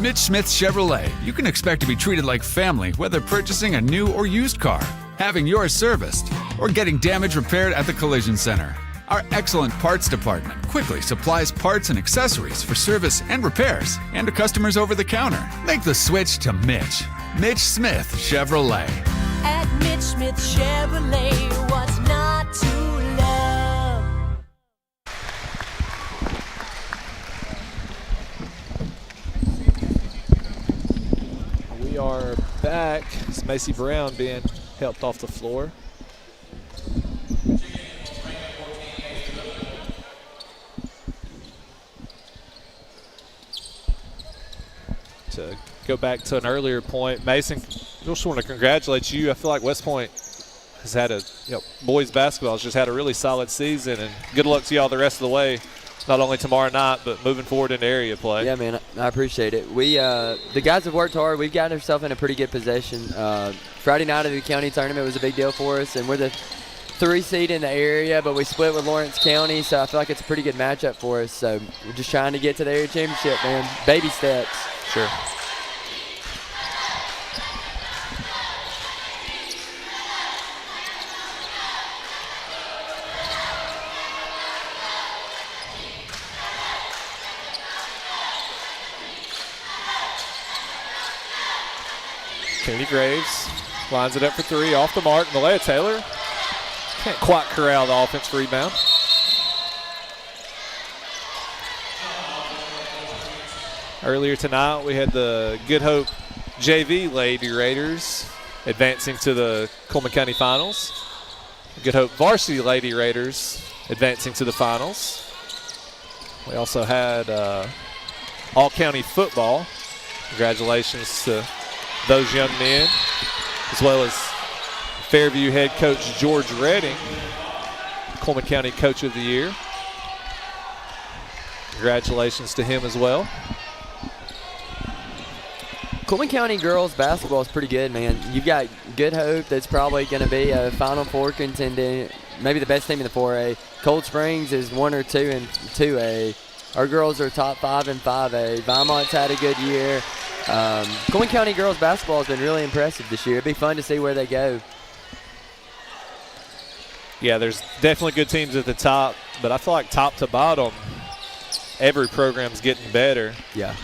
Mitch Smith Chevrolet, you can expect to be treated like family, whether purchasing a new or used car, having yours serviced, or getting damage repaired at the Collision Center. Our excellent parts department quickly supplies parts and accessories for service and repairs, and to customers over the counter. Make the switch to Mitch. Mitch Smith Chevrolet. At Mitch Smith Chevrolet, what's not to love? We are back. It's Macy Brown being helped off the floor. To go back to an earlier point, Mason, I just want to congratulate you. I feel like West Point has had boys basketball has just had a really solid season, and good luck to y'all the rest of the way. Not only tomorrow night, but moving forward into area play. Yeah, man, I appreciate it. We, the guys have worked hard. We've got ourselves in a pretty good position. Friday night of the county tournament was a big deal for us, and we're the 3 seed in the area, but we split with Lawrence County, so I feel like it's a pretty good matchup for us. So we're just trying to get to the area championship, man. Baby steps. Sure. Kennedy Graves lines it up for three, off the mark. Malaya Taylor can't quite corral the offensive rebound. Earlier tonight, we had the Good Hope JV Lady Raiders advancing to the Cullman County Finals. Good Hope Varsity Lady Raiders advancing to the finals. We also had all-county football. Congratulations to those young men, as well as Fairview head coach George Redding, Cullman County Coach of the Year. Congratulations to him as well. Cullman County girls basketball is pretty good, man. You've got Good Hope that's probably going to be a Final Four contender, maybe the best team in the 4A. Cold Springs is 1 or 2 in 2A. Our girls are top 5 in 5A. Vinemont's had a good year. Cullman County girls basketball has been really impressive this year. It'd be fun to see where they go. Yeah, there's definitely good teams at the top, but I feel like top to bottom, every program's getting better. Yeah.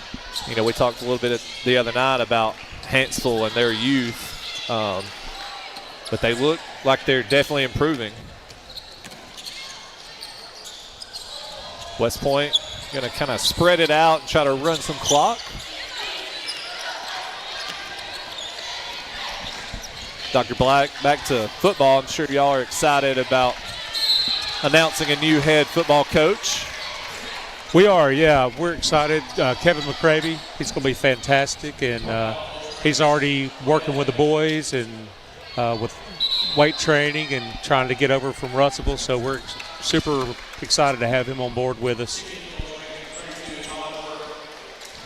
You know, we talked a little bit the other night about Hansville and their youth, but they look like they're definitely improving. West Point going to kind of spread it out and try to run some clock. Dr. Black, back to football. I'm sure y'all are excited about announcing a new head football coach. We are, yeah. We're excited. Kevin McCravey, he's going to be fantastic, and he's already working with the boys and with weight training and trying to get over from Russellville, so we're super excited to have him on board with us.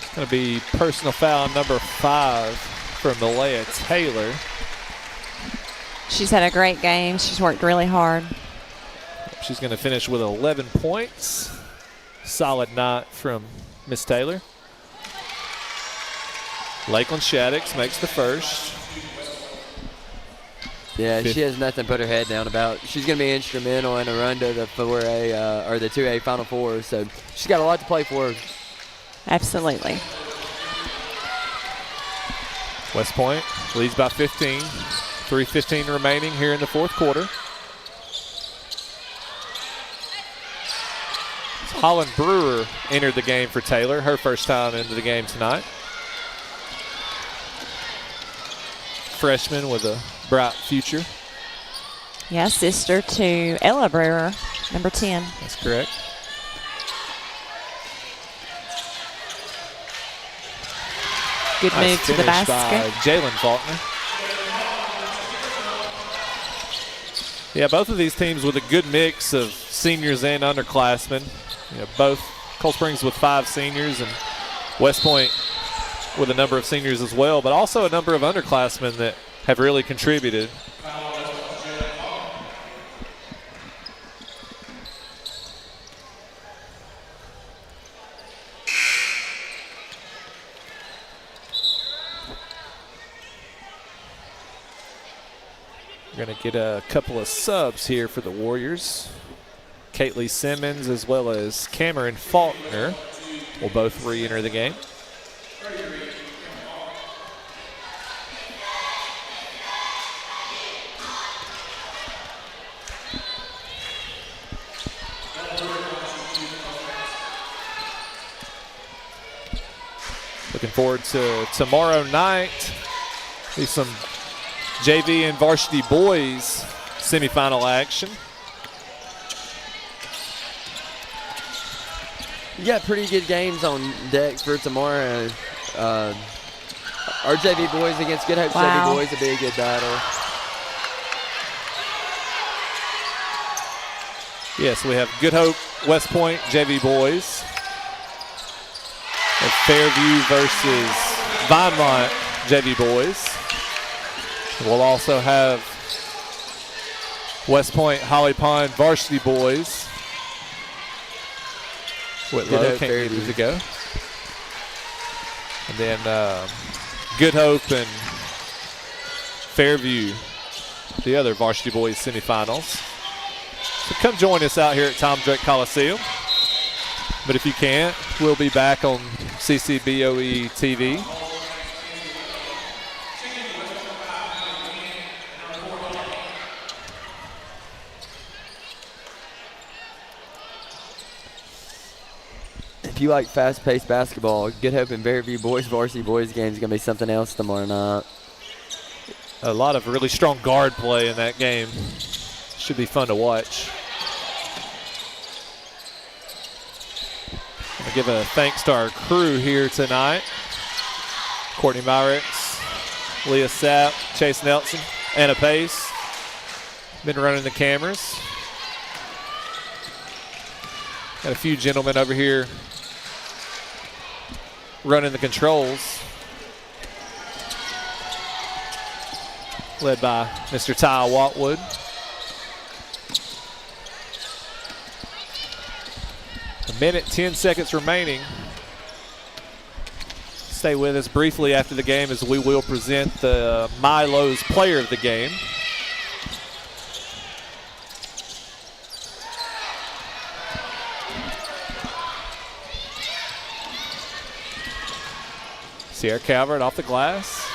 It's going to be personal foul number 5 for Malaya Taylor. She's had a great game. She's worked really hard. She's going to finish with 11 points. Solid night from Miss Taylor. Lakeland Shaddix makes the first. Yeah, she has nothing to put her head down about. She's going to be instrumental in a run to the 4A or the 2A Final Four, so she's got a lot to play for. Absolutely. West Point leads by 15. 3:15 remaining here in the fourth quarter. Holland Brewer entered the game for Taylor, her first time into the game tonight. Freshman with a bright future. Yeah, sister to Ella Brewer, number 10. That's correct. Good move to the basket. By Jalen Faulkner. Yeah, both of these teams with a good mix of seniors and underclassmen. You know, both Cold Springs with 5 seniors and West Point with a number of seniors as well, but also a number of underclassmen that have really contributed. We're going to get a couple of subs here for the Warriors. Caitley Simmons as well as Cameron Faulkner will both re-enter the game. Looking forward to tomorrow night. Be some JV and varsity boys semifinal action. You got pretty good games on deck for tomorrow. Our JV boys against Good Hope's JV boys will be a good battle. Yes, we have Good Hope West Point JV boys. And Fairview versus Vinemont JV boys. We'll also have West Point Holly Pond varsity boys. Whitlow can't get it to go. And then Good Hope and Fairview, the other varsity boys semifinals. So come join us out here at Tom Drake Coliseum. But if you can't, we'll be back on CCBOE TV. if you like fast-paced basketball, Good Hope and Fairview boys varsity boys game is going to be something else tomorrow night. A lot of really strong guard play in that game. Should be fun to watch. I'll give a thanks to our crew here tonight. Courtney Myrex, Leah Sapp, Chase Nelson, Anna Pace. Been running the cameras. Got a few gentlemen over here running the controls. Led by Mr. Ty Watwood. A minute, 10 seconds remaining. Stay with us briefly after the game as we will present the Milo's Player of the Game. Sierra Calvert off the glass.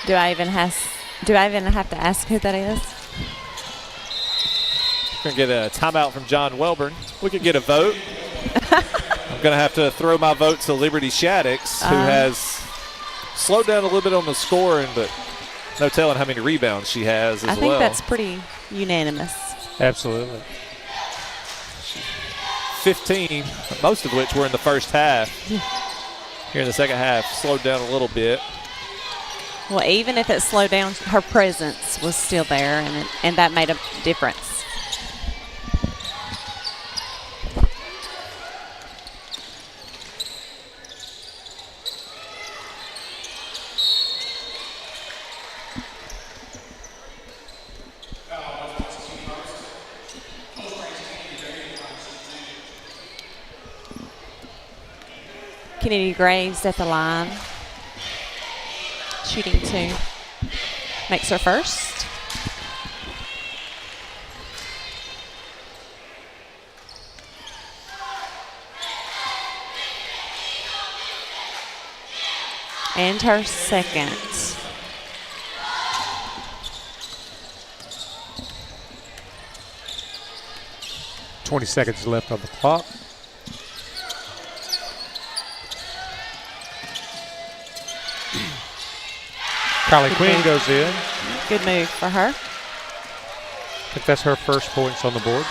Do I even have to ask who that is? We're going to get a timeout from John Welburn. We could get a vote. I'm going to have to throw my vote to Liberty Shaddix, who has slowed down a little bit on the scoring, but no telling how many rebounds she has as well. I think that's pretty unanimous. Absolutely. 15, most of which were in the first half. Here in the second half, slowed down a little bit. Well, even if it slowed down, her presence was still there, and that made a difference. Kennedy Graves at the line. Shooting 2. Makes her first. And her second. .20 seconds left on the clock. Kylie Quinn goes in. Good move for her. I think that's her first points on the board.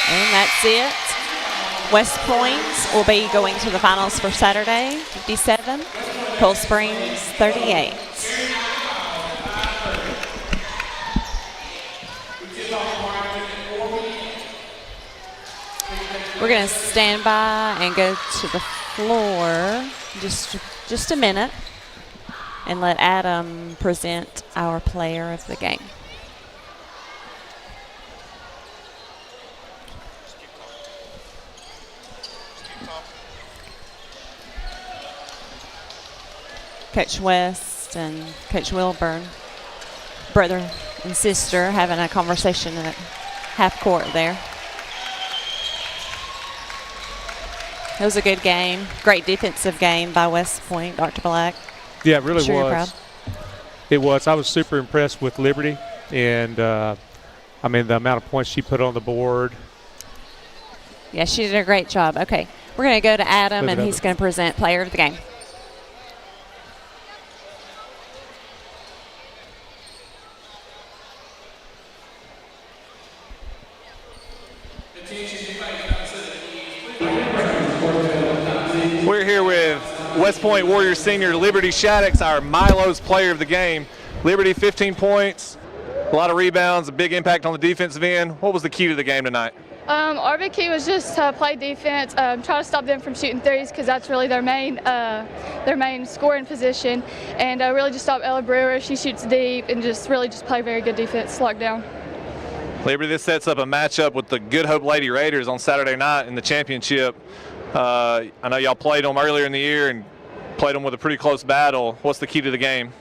And that's it. West Point will be going to the finals for Saturday, 57. Cold Springs, 38. We're going to stand by and go to the floor just a minute and let Adam present our player of the game. Coach West and Coach Wilburn, brother and sister, having a conversation at half court there. It was a good game. Great defensive game by West Point, Dr. Black. Yeah, it really Sure was. It was. I was super impressed with Liberty, and I mean the amount of points she put on the board. Yeah, she did a great job. Okay, we're going to go to Adam, and he's going to present player of the game. We're here with West Point Warriors senior Liberty Shaddix, our Milo's player of the game. Liberty 15 points, a lot of rebounds, a big impact on the defensive end. What was the key to the game tonight? Our big key was just to play defense, try to stop them from shooting threes because that's really their main scoring position, and really just stop Ella Brewer. She shoots deep, and just really just play very good defense, lock down. Liberty, this sets up a matchup with the Good Hope Lady Raiders on Saturday night in the championship. I know y'all played them earlier in the year and played them with a pretty close battle. What's the key to the game?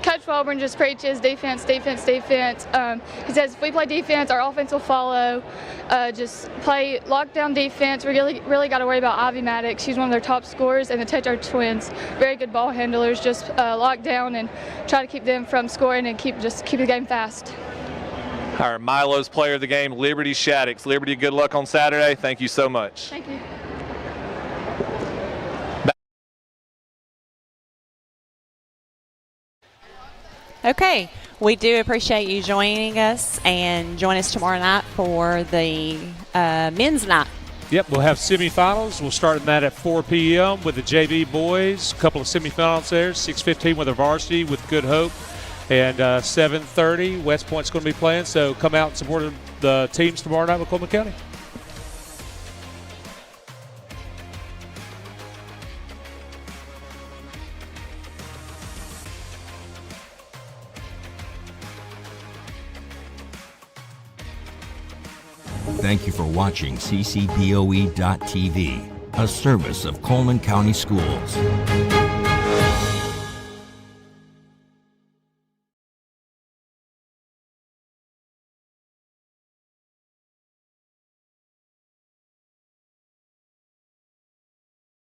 Coach Welburn just preaches defense, defense, defense. He says if we play defense, our offense will follow. Just play lockdown defense. We really got to worry about Ivy Maddox. She's one of their top scorers, and the Tetrarch twins, very good ball handlers. Just lock down and try to keep them from scoring and keep the game fast. Our Milo's player of the game, Liberty Shaddix. Liberty, good luck on Saturday. Thank you so much. Thank you. Okay, we do appreciate you joining us, and join us tomorrow night for the men's night. Yep, we'll have semifinals. We'll start that at 4 p.m. with the JV boys. A couple of semifinals there, 6:15 with the Varsity with Good Hope, and 7:30 West Point's going to be playing. So come out and support the teams tomorrow night with Cullman County. Thank you for watching CCPOE.TV, a service of Cullman County Schools.